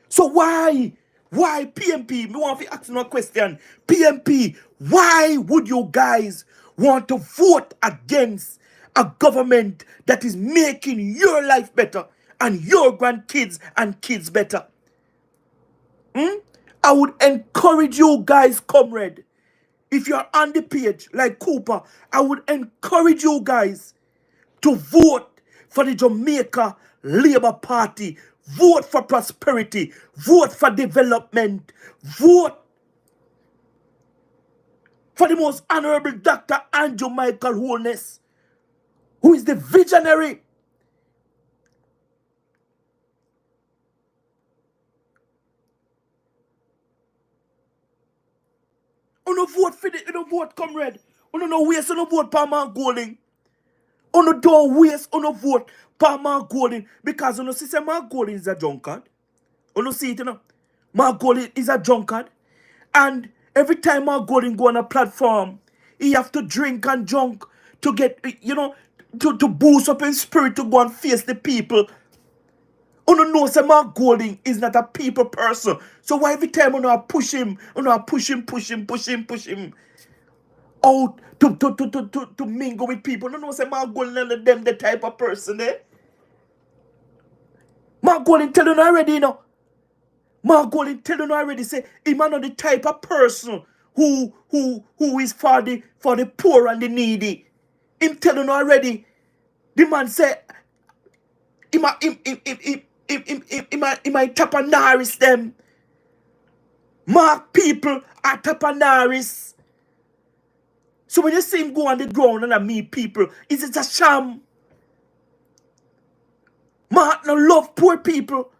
So why PMP? Me want to ask you a question. PMP, why would you guys want to vote against a government that is making your life better and your grandkids and kids better? I would encourage you guys, comrade, if you're on the page like Cooper, I would encourage you guys to vote for the Jamaica Labour Party. Vote for prosperity. Vote for development. Vote for the most honorable Dr. Andrew Michael Holness, who is the visionary. Uno vote for the, uno vote, comrade. Uno no waste, uno vote for Mark Golding. Uno don't waste, uno vote for Mark Golding. Because uno see say Mark Golding is a drunkard. Uno see it, Mark Golding is a drunkard. And Every time Mark Golding go on a platform, he have to drink and junk to get, to boost up his spirit to go and face the people. You know, say Mark Golding is not a people person. So why every time you push him, push him out to mingle with people? You know, say Mark Golding and them the type of person, eh? Mark Golding tell you already, Mark Golding tell you already, say he man not the type of person who is for the poor and the needy. Him tell you already. The man say he might tapanaris them. Mark people are tapanaris. So when you see him go on the ground and meet people, is it a sham? Mark no love poor people.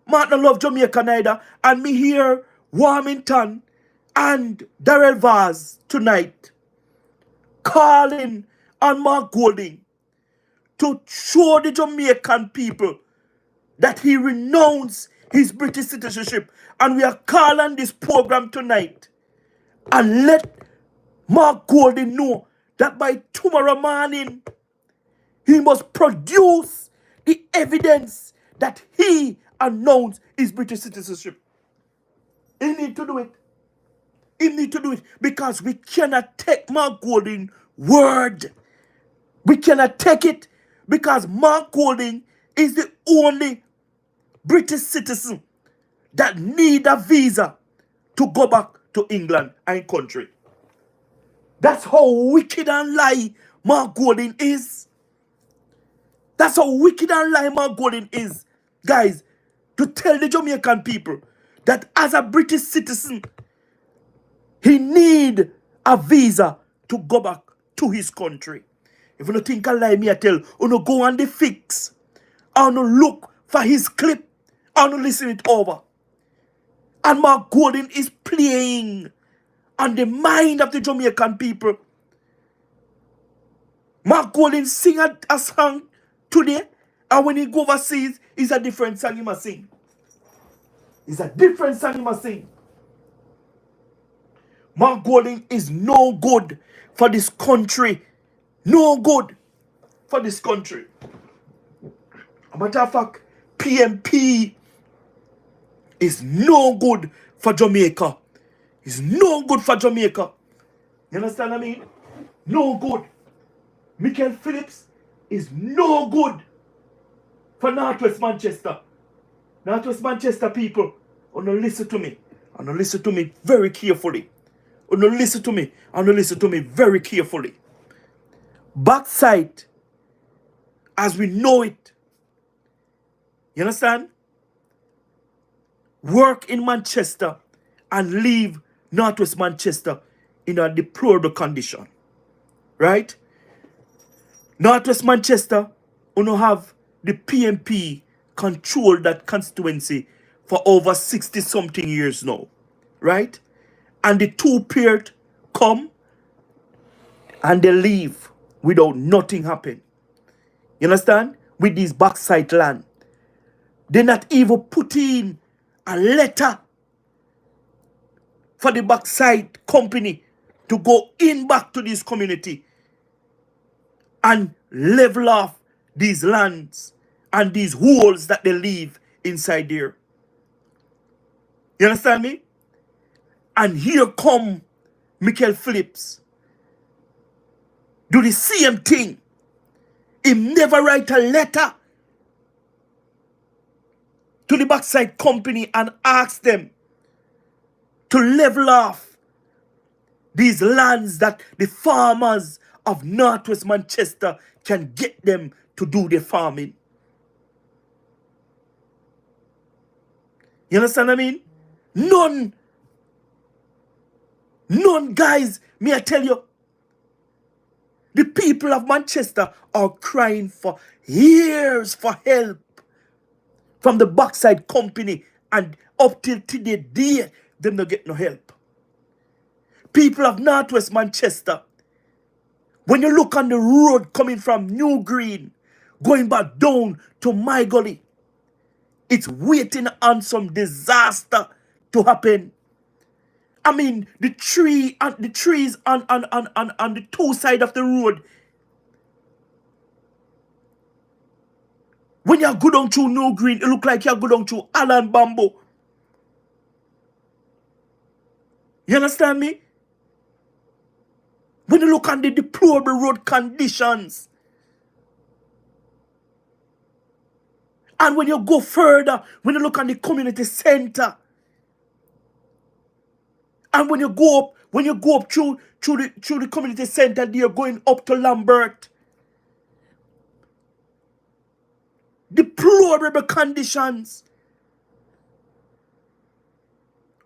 Mark no love Jamaica neither. And me here, Warmington and Darrell Vaz tonight calling on Mark Golding to show the Jamaican people that he renounced his British citizenship. And we are calling this program tonight and let Mark Golding know that by tomorrow morning he must produce the evidence that he announced his British citizenship. He need to do it. He need to do it because we cannot take Mark Golding's word. We cannot take it because Mark Golding is the only British citizen that need a visa to go back to England and country. That's how wicked and lie Mark Golding is. That's how wicked and lie Mark Golding is. Guys, to tell the Jamaican people that as a British citizen, he need a visa to go back to his country. If you don't think I lie, me I tell, you no go on the fix. I no look for his clip. I no listen it over. And Mark Golding is playing on the mind of the Jamaican people. Mark Golding sing a song today, and when he go overseas, it's a different song he must sing. It's a different song he must sing. Mark Golding is no good for this country. No good for this country. As a matter of fact, PMP is no good for Jamaica. It's no good for Jamaica. You understand what I mean? No good. Michael Phillips is no good for Northwest Manchester. Northwest Manchester people, listen to me. Listen to me very carefully. Listen to me. Listen to me very carefully. Backside, as we know it, you understand? Work in Manchester and leave Northwest Manchester in a deplorable condition. Right? Northwest Manchester, have the PMP control that constituency for over 60-something years now. Right? And the two-period come and they leave without nothing happen. You understand? With this backside land. They not even put in a letter for the backside company to go in back to this community and level off these lands and these holes that they leave inside there. You understand me? And here come Michael Phillips. Do the same thing. He never write a letter to the backside company and ask them to level off these lands that the farmers of Northwest Manchester can get them to do their farming. You understand what I mean? None, guys, may I tell you, the people of Manchester are crying for years for help from the backside company, and up till today, them don't get no help. People of Northwest Manchester, when you look on the road coming from New Green, going back down to My Gully, it's waiting on some disaster to happen. I mean, the trees on the two sides of the road. When you go down through No Green, it look like you go down through Alan Bamboo. You understand me? When you look at the deplorable road conditions, and when you go further, when you look at the community center, and when you go up through the community center, you're going up to Lambert. Deplorable conditions.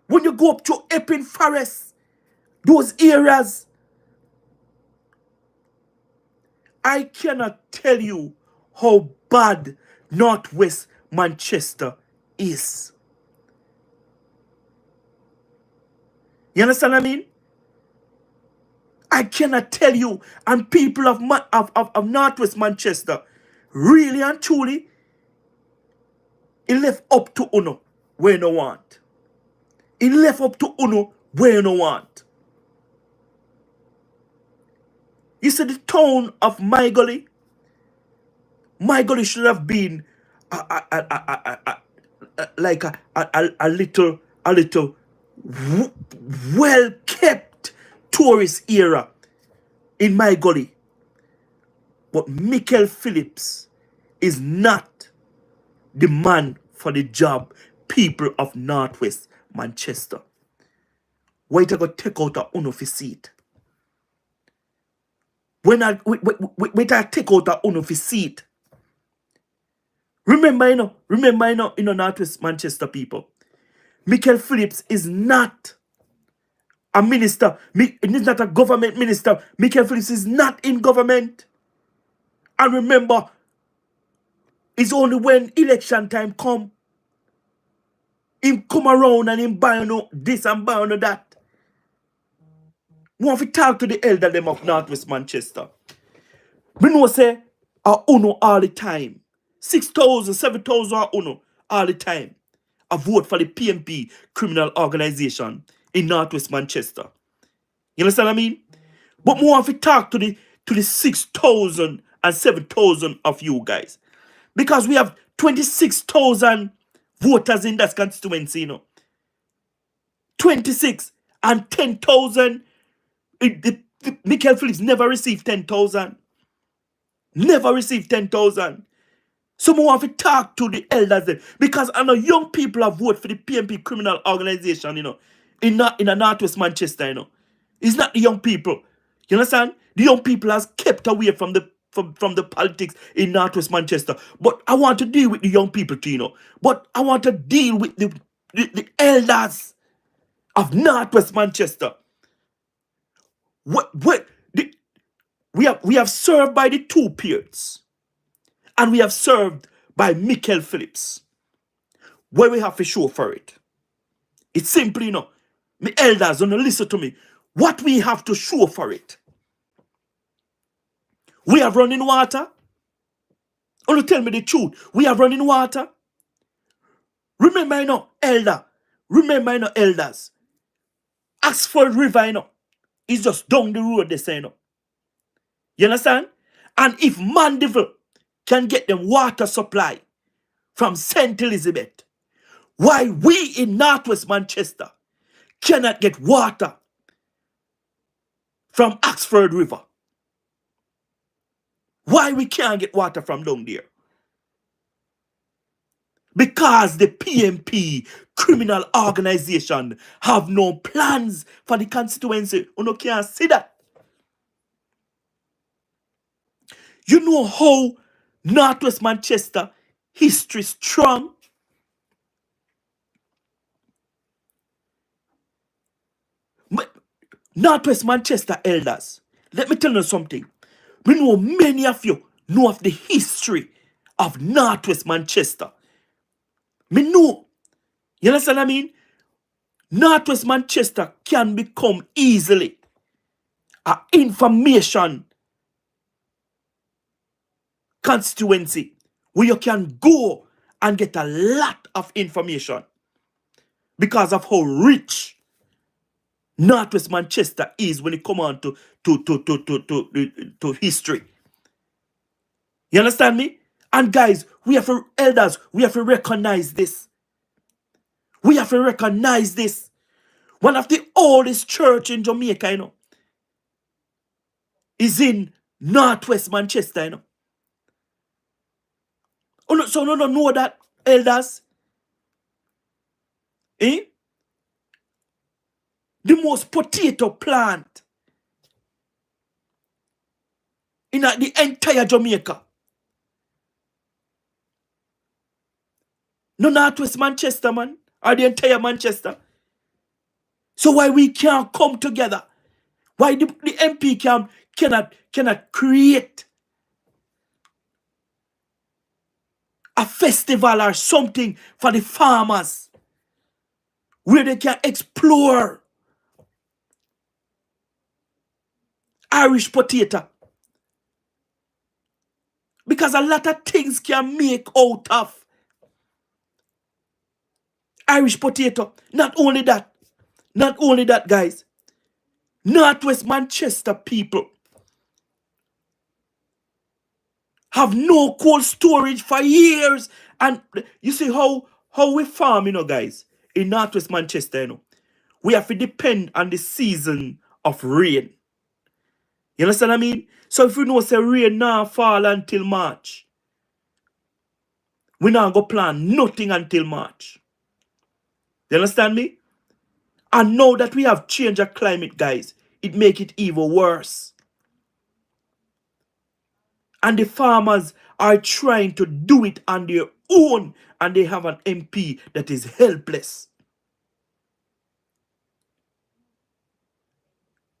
When you go up to Epping Forest, those areas, I cannot tell you how bad Northwest Manchester is. You understand what I mean? I cannot tell you. And people of Northwest Manchester, really and truly, it left up to Uno where you no want. It left up to Uno where you no want. You see the town of My Gully should have been like a little well kept tourist area in My Gully. But Michael Phillips is not the man for the job, people of Northwest Manchester. Why you go take out a Uno for seat? When I take out a Uno for seat. Remember, Northwest Manchester people. Michael Phillips is not a minister. He's not a government minister. Michael Phillips is not in government. And remember, it's only when election time come, him come around and him buy this and buy that. We have to talk to the elder them of Northwest Manchester. We know say a Uno all the time. 6,000, 7,000 a Uno all the time. A vote for the PMP criminal organization in Northwest Manchester. You understand what I mean? But we have to talk to the 6,000 and 7,000 of you guys. Because we have 26,000 voters in that constituency, 26 and 10,000. Michael Phillips never received 10,000. Never received 10,000. So we have to talk to the elders then. Because I know young people have voted for the PMP criminal organization, in a Northwest Manchester, It's not the young people. You understand? The young people has kept away from the politics in Northwest Manchester. But I want to deal with the young people too, But I want to deal with the elders of Northwest Manchester. We have served by the two peers. And we have served by Michael Phillips. Where we have to show for it. It's simply, my elders, don't listen to me. What we have to show for it. We have running water. Only tell me the truth. We have running water. Remember, elder. Remember, elders. Oxford River, is just down the road, they say, You understand? And if Mandeville can get them water supply from St. Elizabeth, why we in Northwest Manchester cannot get water from Oxford River? Why we can't get water from down there? Because the PMP criminal organization have no plans for the constituency. You can't see that. You know how Northwest Manchester history strong? Northwest Manchester elders, let me tell you something. We know many of you know of the history of Northwest Manchester. Me know. You understand what I mean? Northwest Manchester can become easily an information constituency where you can go and get a lot of information because of how rich Northwest Manchester is when it come on to history. You understand me? And guys, we have to, elders, we have to recognize this. We have to recognize this. One of the oldest church in Jamaica, is in Northwest Manchester, So no know that, elders. Eh? The most potato plant in the entire Jamaica. No Northwest Manchester, man. Or the entire Manchester. So why we can't come together? Why the MP cannot create a festival or something for the farmers where they can explore Irish potato? Because a lot of things can make out of Irish potato. Not only that, guys. Northwest Manchester people have no cold storage for years. And you see how we farm, guys, in Northwest Manchester, we have to depend on the season of rain. You understand what I mean? So if we know say rain now fall until March, we not go plant nothing until March. You understand me? And now that we have change of climate, guys, it make it even worse. And the farmers are trying to do it on their own, and they have an MP that is helpless.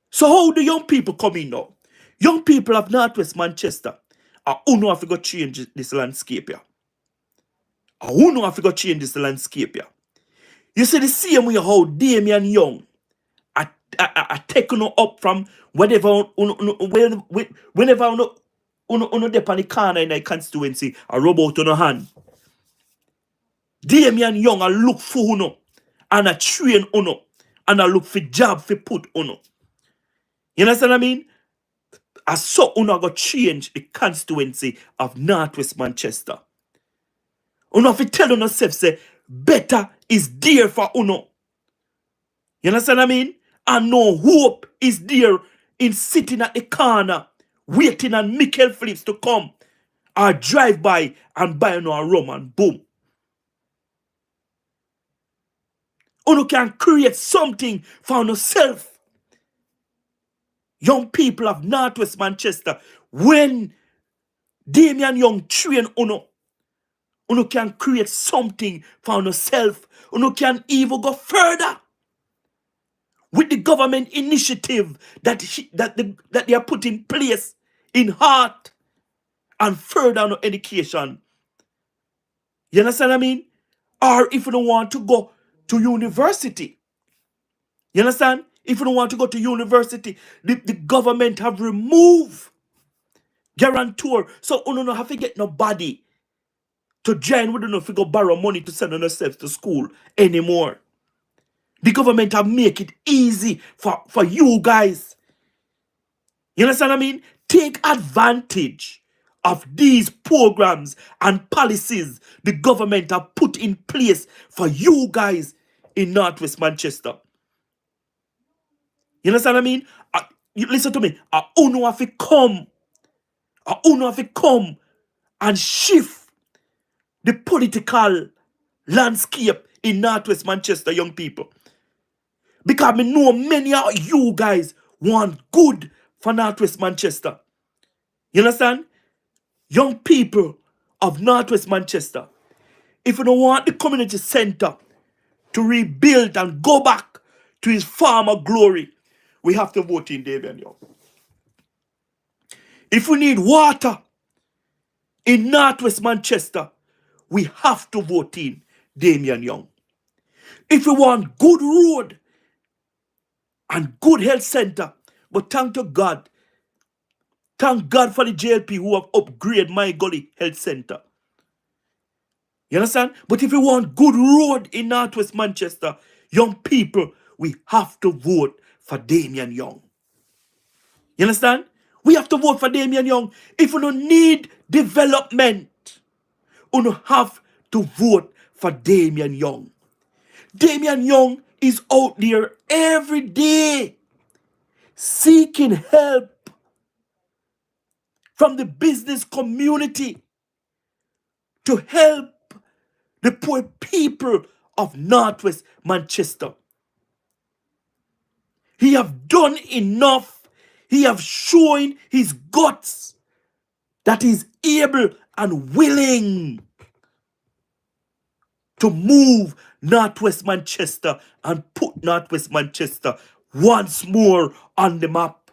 So how do young people come in now? Young people of Northwest Manchester are who know have to go change this landscape here. Who know have to go change this landscape here. You see the same way how Damian Young are taken up from whenever uno dep on the corner in the constituency a rub out on a hand. Damian Young a look for uno and a train uno and a look for job for put uno. You understand what I mean? As so uno go change the constituency of Northwest Manchester. Uno have to tell uno self say better is there for uno. You understand what I mean? And no hope is there in sitting at the corner waiting on Michael Phillips to come or drive by and buy no rum and boom. Uno can create something for yourself. Young people of Northwest Manchester, when Damian Young train uno can create something for yourself. Uno can even go further with the government initiative that they are put in place in heart and further on education. You understand what I mean? Or if you don't want to go to university. You understand? If you don't want to go to university, the government have removed guarantor. So you don't have to get nobody to join with you if you go borrow money to send yourselves to school anymore. The government have make it easy for you guys. You understand what I mean? Take advantage of these programs and policies the government have put in place for you guys in Northwest Manchester. You understand what I mean? You listen to me. Uno have to come. Uno have to come and shift the political landscape in Northwest Manchester, young people. Because I know many of you guys want good for Northwest Manchester. You understand? Young people of Northwest Manchester, if you don't want the community center to rebuild and go back to his former glory, we have to vote in Damian Young. If we need water in Northwest Manchester, we have to vote in Damian Young. If we want good road and good health center, but thank to God, thank God for the JLP who have upgraded my gully health center. You understand? But if you want good road in Northwest Manchester, young people, we have to vote for Damian Young. You understand? We have to vote for Damian Young. If you don't need development, you don't have to vote for Damian Young. Damian Young is out there every day seeking help from the business community to help the poor people of Northwest Manchester. He have done enough. He have shown his guts that he's able and willing to move Northwest Manchester and put Northwest Manchester once more on the map.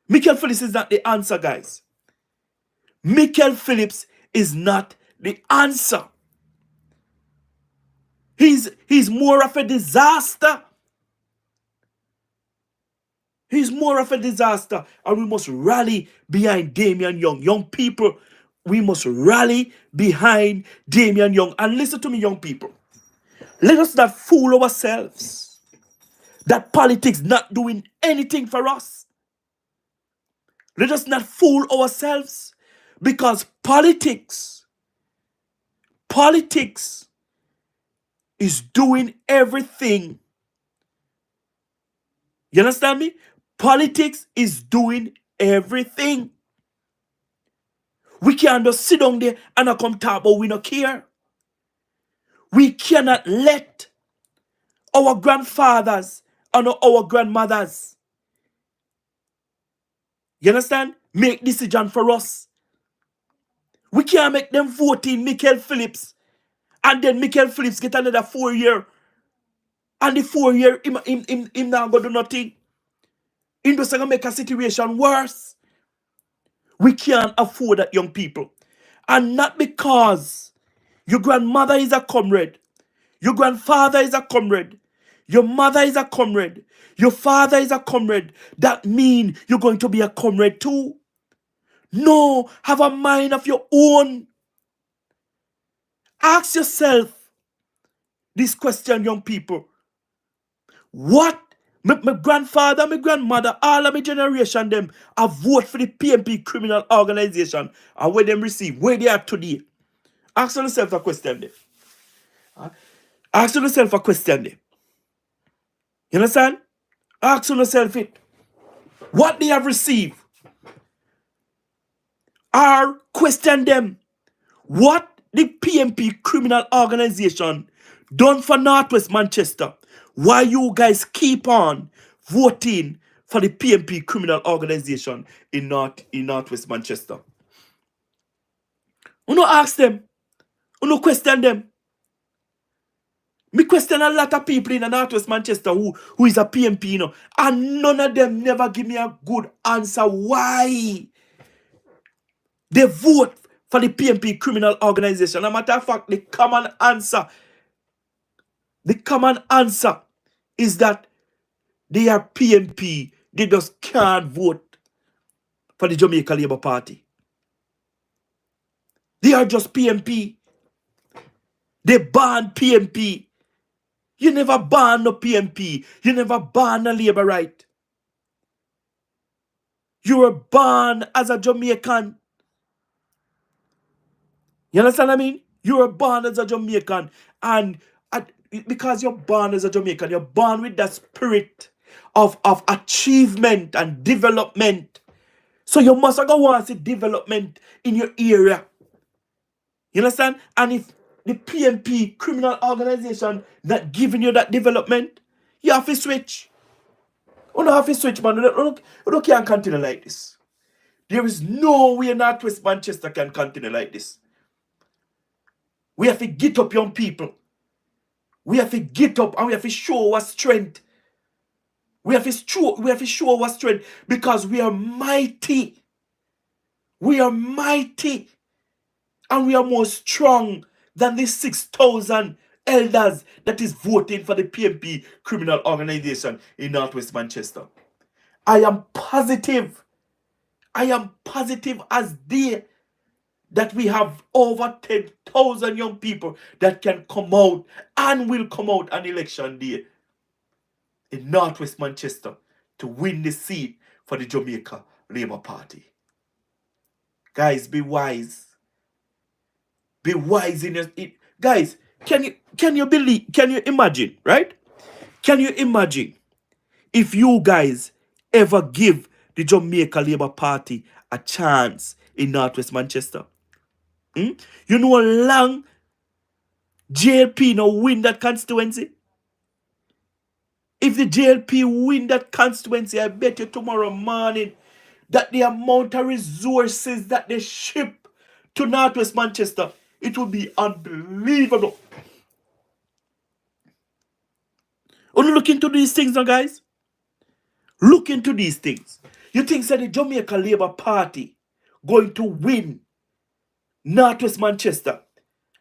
Michael Phillips is not the answer, guys. Michael Phillips is not the answer. He's more of a disaster. He's more of a disaster. And we must rally behind Damian Young. Young people, we must rally behind Damian Young. And listen to me, young people. Let us not fool ourselves that politics not doing anything for us. Let us not fool ourselves because politics is doing everything. You understand me? Politics is doing everything. We can't just sit down there and not come talk, but we don't care. We cannot let our grandfathers and our grandmothers, you understand, make decision for us. We can't make them vote in Michael Phillips and then Michael Phillips get another 4 year. And the 4 year, him not going to do nothing. Him just going to make a situation worse. We can't afford that, young people. And not because your grandmother is a comrade, your grandfather is a comrade, your mother is a comrade, your father is a comrade, that mean you're going to be a comrade too. No, have a mind of your own. Ask yourself this question, young people. What? My grandfather, my grandmother, all of my generation, them, I vote for the PMP criminal organization. And where them receive, where they are today. Ask yourself a question there. Ask yourself a question there. You understand? Ask yourself it. What they have received. Or question them. What the PMP criminal organization done for Northwest Manchester? Why you guys keep on voting for the PMP criminal organization in Northwest Manchester? You no ask them. You no question them. Me question a lot of people in Northwest Manchester who is a PMP, you know, and none of them never give me a good answer why they vote for the PMP criminal organization. As a matter of fact, the common answer is that they are PMP. They just can't vote for the Jamaica Labour Party. They are just PMP. They ban PMP. You never ban no PMP. You never ban a Labour right. You were born as a Jamaican. You understand what I mean? You were born as a Jamaican. And because you're born as a Jamaican, you're born with that spirit of achievement and development. So you must go want to see development in your area. You understand? And if the PMP criminal organization not giving you that development, you have to switch. You don't have to switch, man. You can't continue like this. There is no way Northwest Manchester can continue like this. We have to get up, young people. We have to get up and we have to show our strength. We have to show our strength because we are mighty. We are mighty. And we are more strong than the 6,000 elders that is voting for the PMP criminal organization in Northwest Manchester. I am positive as day that we have over 10,000 young people that can come out and will come out on election day in Northwest Manchester to win the seat for the Jamaica Labour Party. Guys, be wise. Be wise in it. Guys, can you imagine, right? Can you imagine if you guys ever give the Jamaica Labour Party a chance in Northwest Manchester? You know how long JLP now win that constituency? If the JLP win that constituency, I bet you tomorrow morning that the amount of resources that they ship to Northwest Manchester, it will be unbelievable. Only look into these things now, guys. Look into these things. You think that the Jamaica Labour Party going to win Northwest Manchester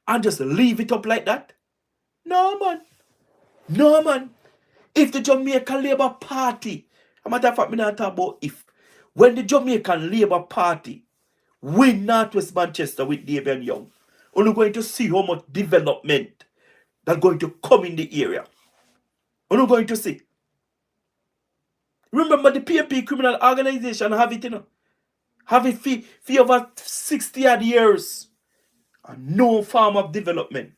and just leave it up like that? No, man. No, man. If the Jamaica Labour Party, a matter of fact, me not talk about if. When the Jamaican Labour Party win Northwest Manchester with Damian Young, only going to see how much development that's going to come in the area. Only going to see. Remember the PMP criminal organization have it, you know. Have it for over 60 odd years. And no form of development.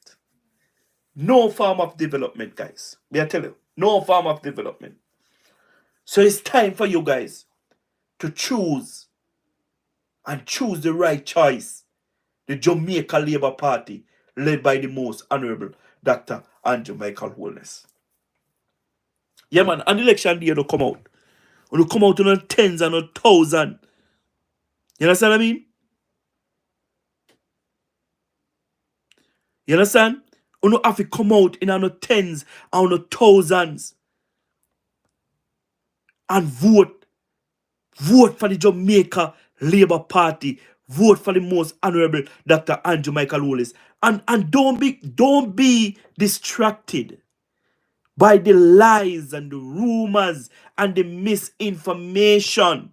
No form of development, guys. May I tell you? No form of development. So it's time for you guys to choose and choose the right choice. The Jamaica Labour Party, led by the most honorable Dr. Andrew Michael Holness. Yeah, man, an election day will come out. Will come out on tens and on thousands. You understand what I mean? You understand? You don't have to come out in on tens and on thousands and vote. Vote for the Jamaica Labour Party. Vote for the most honorable Dr. Andrew Michael Holness. And don't be distracted by the lies and the rumors and the misinformation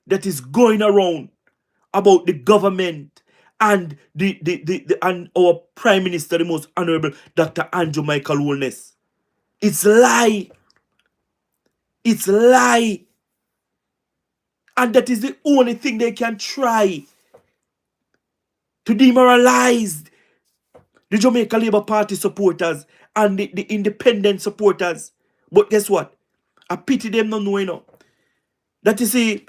that is going around about the government and and our Prime Minister, the most honorable Dr. Andrew Michael Holness. It's lie. It's lie. And that is the only thing they can try to demoralize the Jamaica Labour Party supporters and the independent supporters. But guess what? I pity them not knowing, you know. That you see,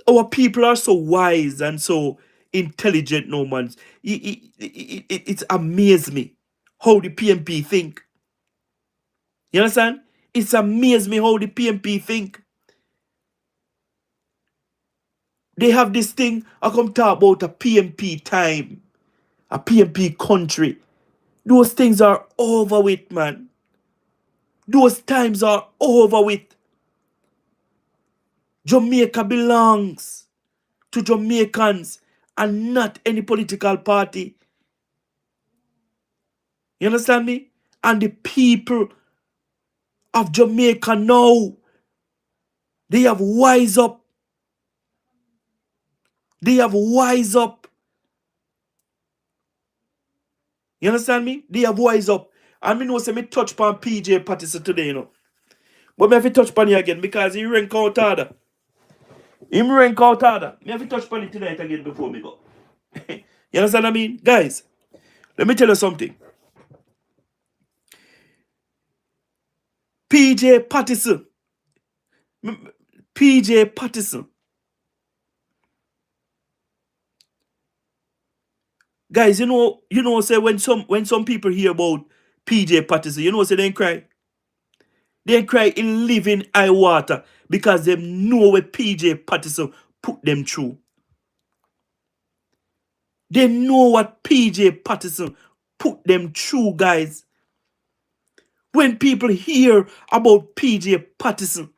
our people are so wise and so intelligent, no man. It's amazed me how the PMP think. You understand? It's amazed me how the PMP think. They have this thing, I come talk about a PMP time, a PMP country. Those things are over with, man. Those times are over with. Jamaica belongs to Jamaicans and not any political party. You understand me? And the people of Jamaica now, they have wise up. They have wise up. You understand me? They have wise up. And me know say me touch upon PJ Patterson today, you know. But me have to touch upon you again because he rank out harder. Him rank out harder. Me have to touch upon it tonight again before me go. You understand what I mean? Guys, let me tell you something. PJ Patterson. PJ Patterson. Guys, you know, say when some people hear about PJ Patterson, you know, say they cry. They cry in living high water because they know where PJ Patterson put them through. They know what PJ Patterson put them through, guys. When people hear about PJ Patterson,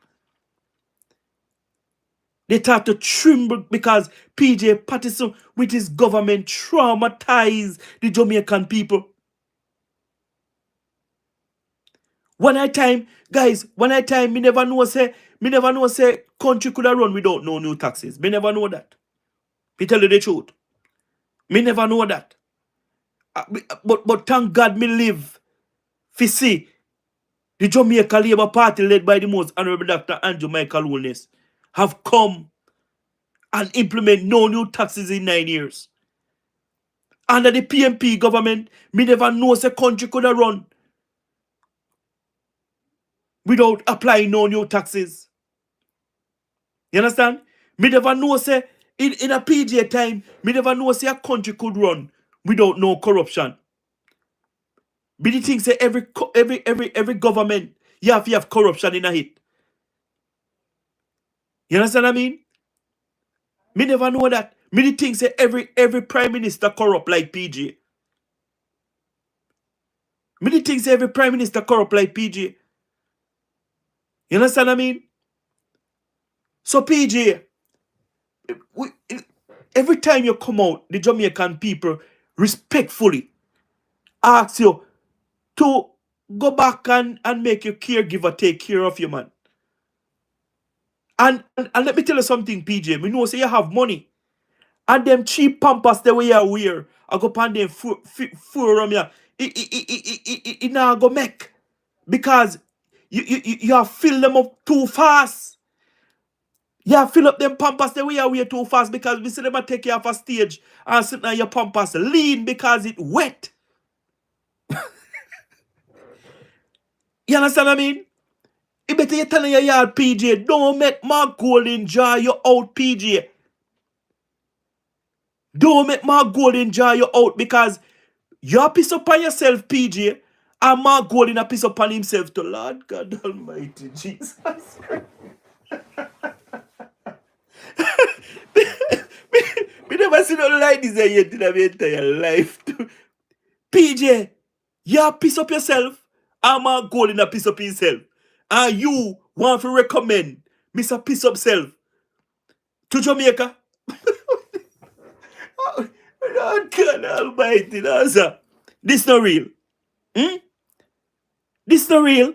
they start to tremble because PJ Patterson with his government traumatized the Jamaican people. One at time, guys, one at time, me never know say country could have run without no new taxes. Me never know that. Me tell you the truth. Me never know that. But thank God me live to see The Jamaica Labour Party, led by the most Honorable Dr. Andrew Michael Holness, have come and implement no new taxes in 9 years. Under the PMP government, me never know a country could have run without applying no new taxes. You understand? Me never know say in a PJ time, me never know say a country could run without no corruption. Me the thing say every government you have to have corruption in a hit. You understand what I mean? Me never know that. Me the thing say every prime minister corrupt like PJ. Me the thing say every prime minister corrupt like PJ. You understand what I mean? So PJ, every time you come out, the Jamaican people respectfully ask you to go back and make your caregiver take care of you, man. And let me tell you something, PJ. Me know say you have money. And them cheap pampers the way you wear, I go pan them forum ya. It now go make. Because you have fill them up too fast. You have fill up them pampers the way you wear too fast because we see them a take you off a stage and sit on your pampers lean because it wet. You understand what I mean? You better you tell your yard, PJ, don't make Mark Golden jar you out, PJ. Don't make Mark Golden jar you out because you're piss up on yourself, PJ, and Mark Golden a piss up on himself to Lord God Almighty Jesus Christ. Me never seen nothing like this yet in my entire life. PJ, you piss up yourself, and Mark Golden a piss up himself. And you want to recommend Mr. Piss Up Self to Jamaica? Oh, God Almighty, sir. This not real. This not real.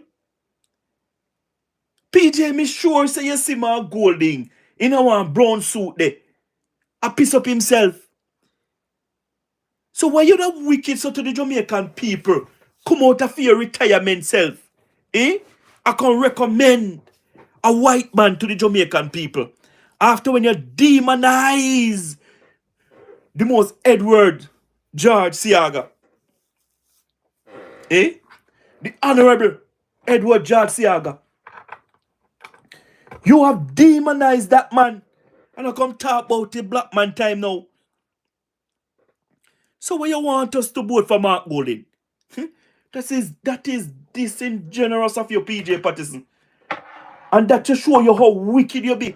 PJ, me sure say you see Mark Golding in a one brown suit there. A piss up himself. So why you that wicked so to the Jamaican people come out of your retirement self? I can recommend a white man to the Jamaican people. After when you demonize the most Edward George Siaga. The Honorable Edward George Siaga. You have demonized that man. And I come talk about the black man time now. So what you want us to vote for Mark Golden? That is disingenuous of your PJ Patterson. And that to show you how wicked you be.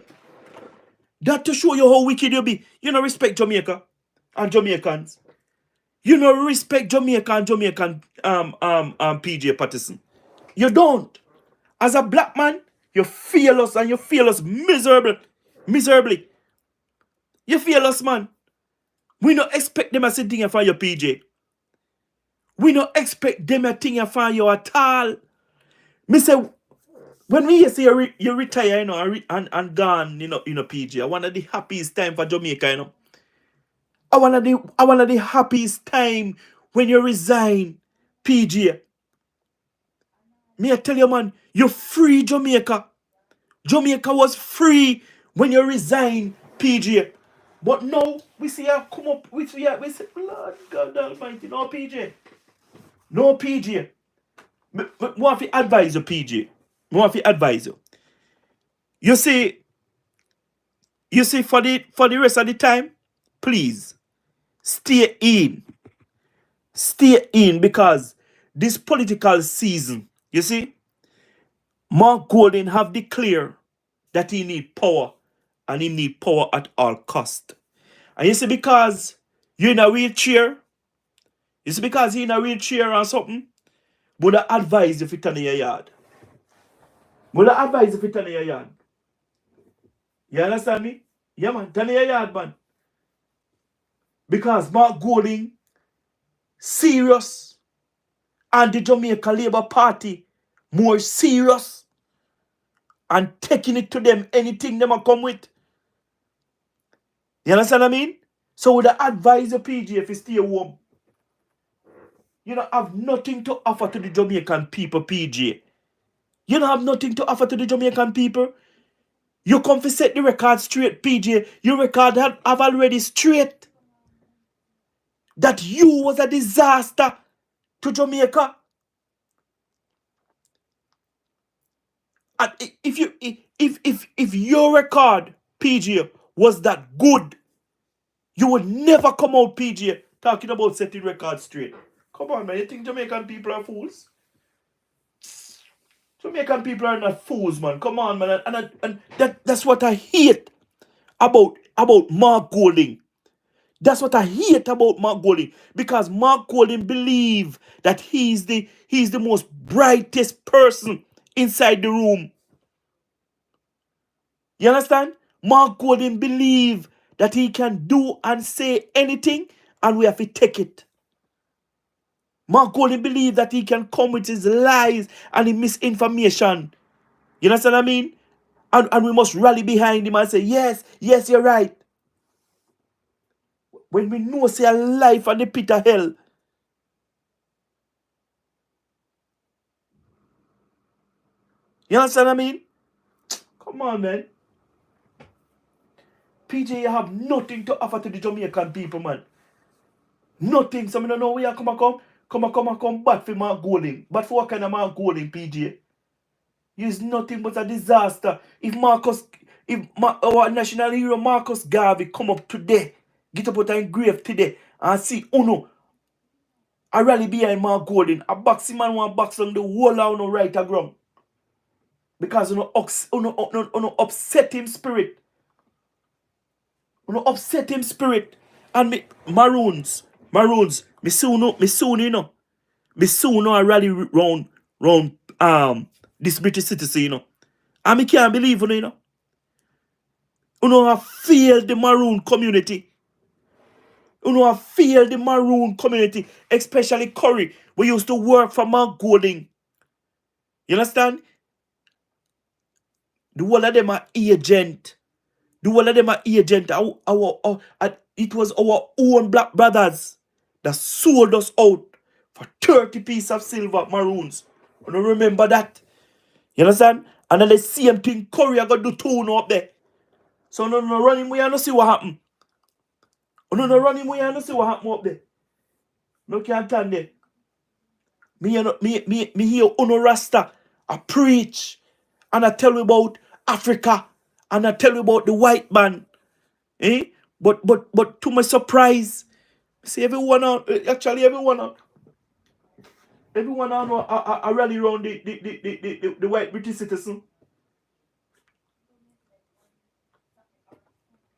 That to show you how wicked you be. You don't respect Jamaica and Jamaicans. You don't respect Jamaica and Jamaican PJ Patterson. You don't. As a black man, you feel us and you feel us miserably. You feel us, man. We don't expect them to sit thing for your PJ. We don't expect them to think for you at all. Me say, when we say you retire, you know, and gone, you know, PJ, I one of the happiest time for Jamaica, you know. I one of the happiest time when you resign, PJ. Me I tell you, man, you free Jamaica. Jamaica was free when you resign, PJ. But now we see her come up we say, Lord God Almighty, no PJ. No PJ. Me want to advise you, PJ. Me want to advise you. You see for the rest of the time, please stay in. Stay in because this political season, you see, Mark Golden have declared that he need power and he need power at all cost. And you see, because you're in a wheelchair, or something, would I advise you to turn in your yard? You understand me? Yeah, man, turn in your yard, man. Because Mark Golding serious and the Jamaica Labour Party more serious and taking it to them anything them a come with. You understand what I mean? So would I advise the PJ if you stay home? You don't have nothing to offer to the Jamaican people, PJ. You don't have nothing to offer to the Jamaican people. You come to set the record straight, PJ. Your record have already straight. That you was a disaster to Jamaica. And if your record, PJ, was that good, you would never come out, PJ, talking about setting records straight. Come on, man. You think Jamaican people are fools? Jamaican people are not fools, man. Come on, man. And that's what I hate about Mark Golding. That's what I hate about Mark Golding. Because Mark Golding believe that he's the most brightest person inside the room. You understand? Mark Golding believe that he can do and say anything and we have to take it. Mark Golding believe that he can come with his lies and his misinformation. You understand what I mean? And we must rally behind him and say, yes, you're right. When we know say a life and the pit of hell. You understand what I mean? Come on, man. PJ, you have nothing to offer to the Jamaican people, man. Nothing. So I don't know where you come back for Mark Golding. But for what kind of Mark Golding, PJ? He's nothing but a disaster. If our national hero Marcus Garvey come up today, get up out of grave today, and see Uno, I rally behind Mark Golding. A boxing man want box on the whole of Uno right a ground. Because Uno upset him spirit. Uno upset him spirit. And me, Maroons, me soon you know. Me soon I rally round this British citizen, you know. And me can't believe you know. You have failed the Maroon community. You have failed the Maroon community, especially Curry. We used to work for Mark Golding. You understand? The whole of them are agent. It was our own black brothers that sold us out for 30 pieces of silver Maroons. You don't remember that? You understand? And then the same thing Curry I got to do tune up there. So no run him we and see what happen. No run him we and see what happen up there. No can't stand there. Me hear Uno Rasta. I preach. And I tell you about Africa. And I tell you about the white man. Eh? But to my surprise, see everyone on I rally around the white British citizen.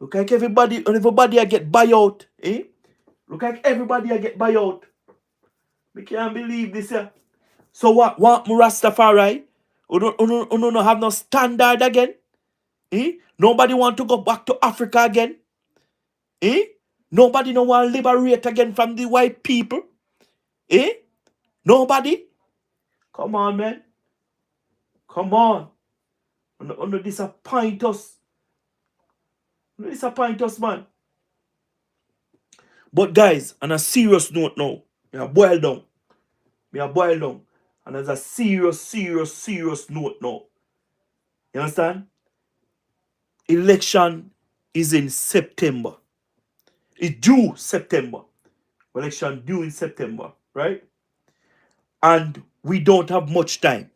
Look like everybody I get buy out. Eh? Look like everybody I get buy out. We can't believe this here. So what Rastafari? You don't have no standard again? Eh? Nobody want to go back to Africa again? Eh? Nobody no want to liberate again from the white people? Eh? Nobody? Come on, man. Come on. Don't disappoint us. Don't disappoint us, man. But guys, on a serious note now, me a boil down. And there's a serious note now. You understand? Election is in September. It's due September. Election due in September, right? And we don't have much time.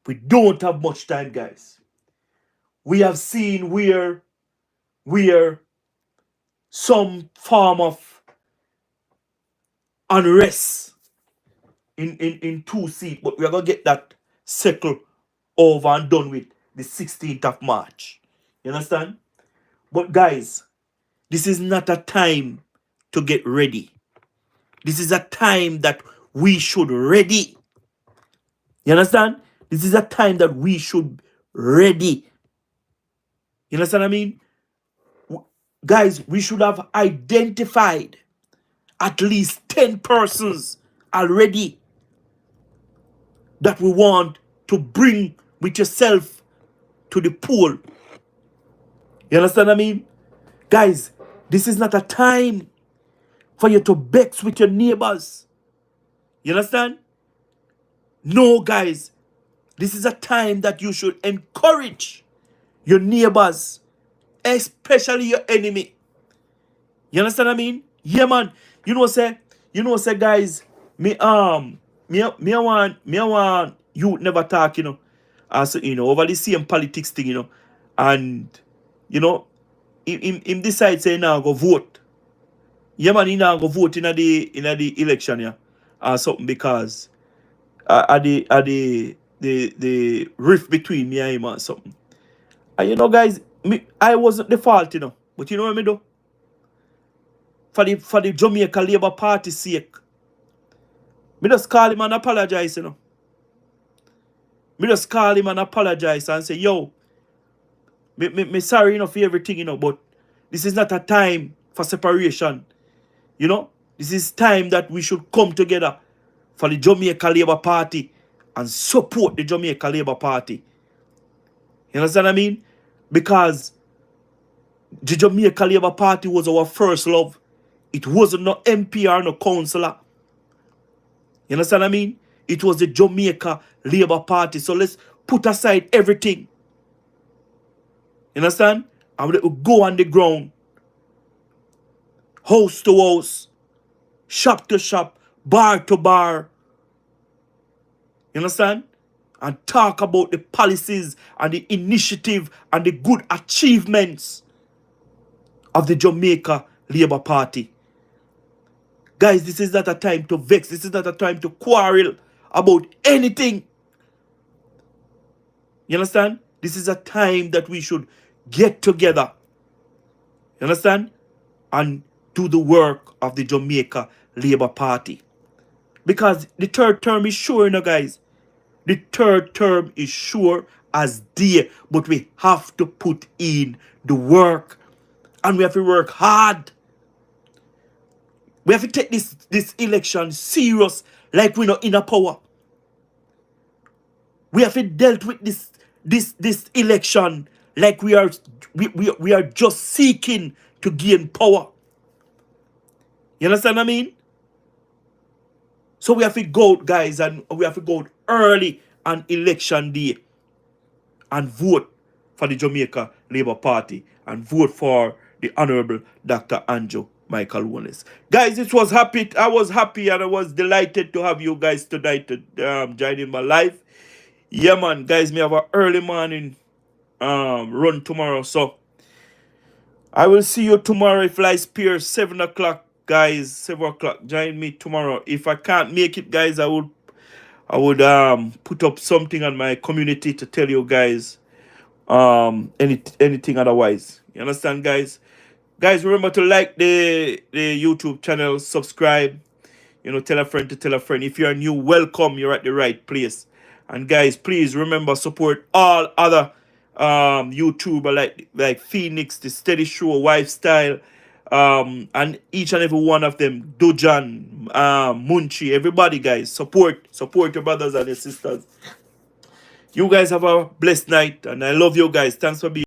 Guys. We have seen where some form of unrest in two seats, but we are going to get that circle over and done with the 16th of March. You understand? But guys, this is not a time to get ready. This is a time that we should ready. You understand? This is a time that we should ready. You understand what I mean? Guys, we should have identified at least 10 persons already that we want to bring with yourself to the pool. You understand what I mean? Guys, this is not a time for you to vex with your neighbors. You understand? No, guys. This is a time that you should encourage your neighbors, especially your enemy. You understand what I mean? Yeah, man. Say, guys, me want you never talk, as over the same politics thing, and you know, him decide say now go vote. Yeah, man, he now go vote in the election, yeah, or something because the rift between me and him or something. And guys, I wasn't the fault, but you know what I do? For the Jamaica Labour Party sake, me just call him and apologize, Me just call him and apologize and say, yo, me sorry, for everything, but this is not a time for separation. This is time that we should come together for the Jamaica Labour Party and support the Jamaica Labour Party. You understand what I mean? Because the Jamaica Labour Party was our first love. It wasn't no MP or no councillor. You understand what I mean? It was the Jamaica Labour Party. So let's put aside everything. You understand? And we go on the ground. House to house. Shop to shop. Bar to bar. You understand? And talk about the policies and the initiative and the good achievements of the Jamaica Labour Party. Guys, this is not a time to vex. This is not a time to quarrel about anything. You understand? This is a time that we should get together. You understand? And do the work of the Jamaica Labour Party. Because the third term is sure, guys. The third term is sure as day. But we have to put in the work. And we have to work hard. We have to take this election serious like we're not in a power. We have to deal with this election like we are just seeking to gain power. You understand what I mean? So we have to go out, guys, and we have to go out early on election day and vote for the Jamaica Labour Party and vote for the Honorable Dr. Andrew Michael Wallace. Guys, I was happy and I was delighted to have you guys tonight to join in my life. Yeah, man, guys, me have an early morning run tomorrow, so I will see you tomorrow if life spares 7 o'clock, guys. 7 o'clock. Join me tomorrow. If I can't make it, guys, I would put up something on my community to tell you guys anything otherwise. You understand, guys? Guys, remember to like the YouTube channel, subscribe, tell a friend to tell a friend. If you're new, welcome, you're at the right place. And guys, please remember, support all other YouTuber like Phoenix, The Steady Show, Lifestyle, and each and every one of them, Dujan, Munchi, everybody, guys, support your brothers and your sisters. You guys have a blessed night, and I love you guys. Thanks for being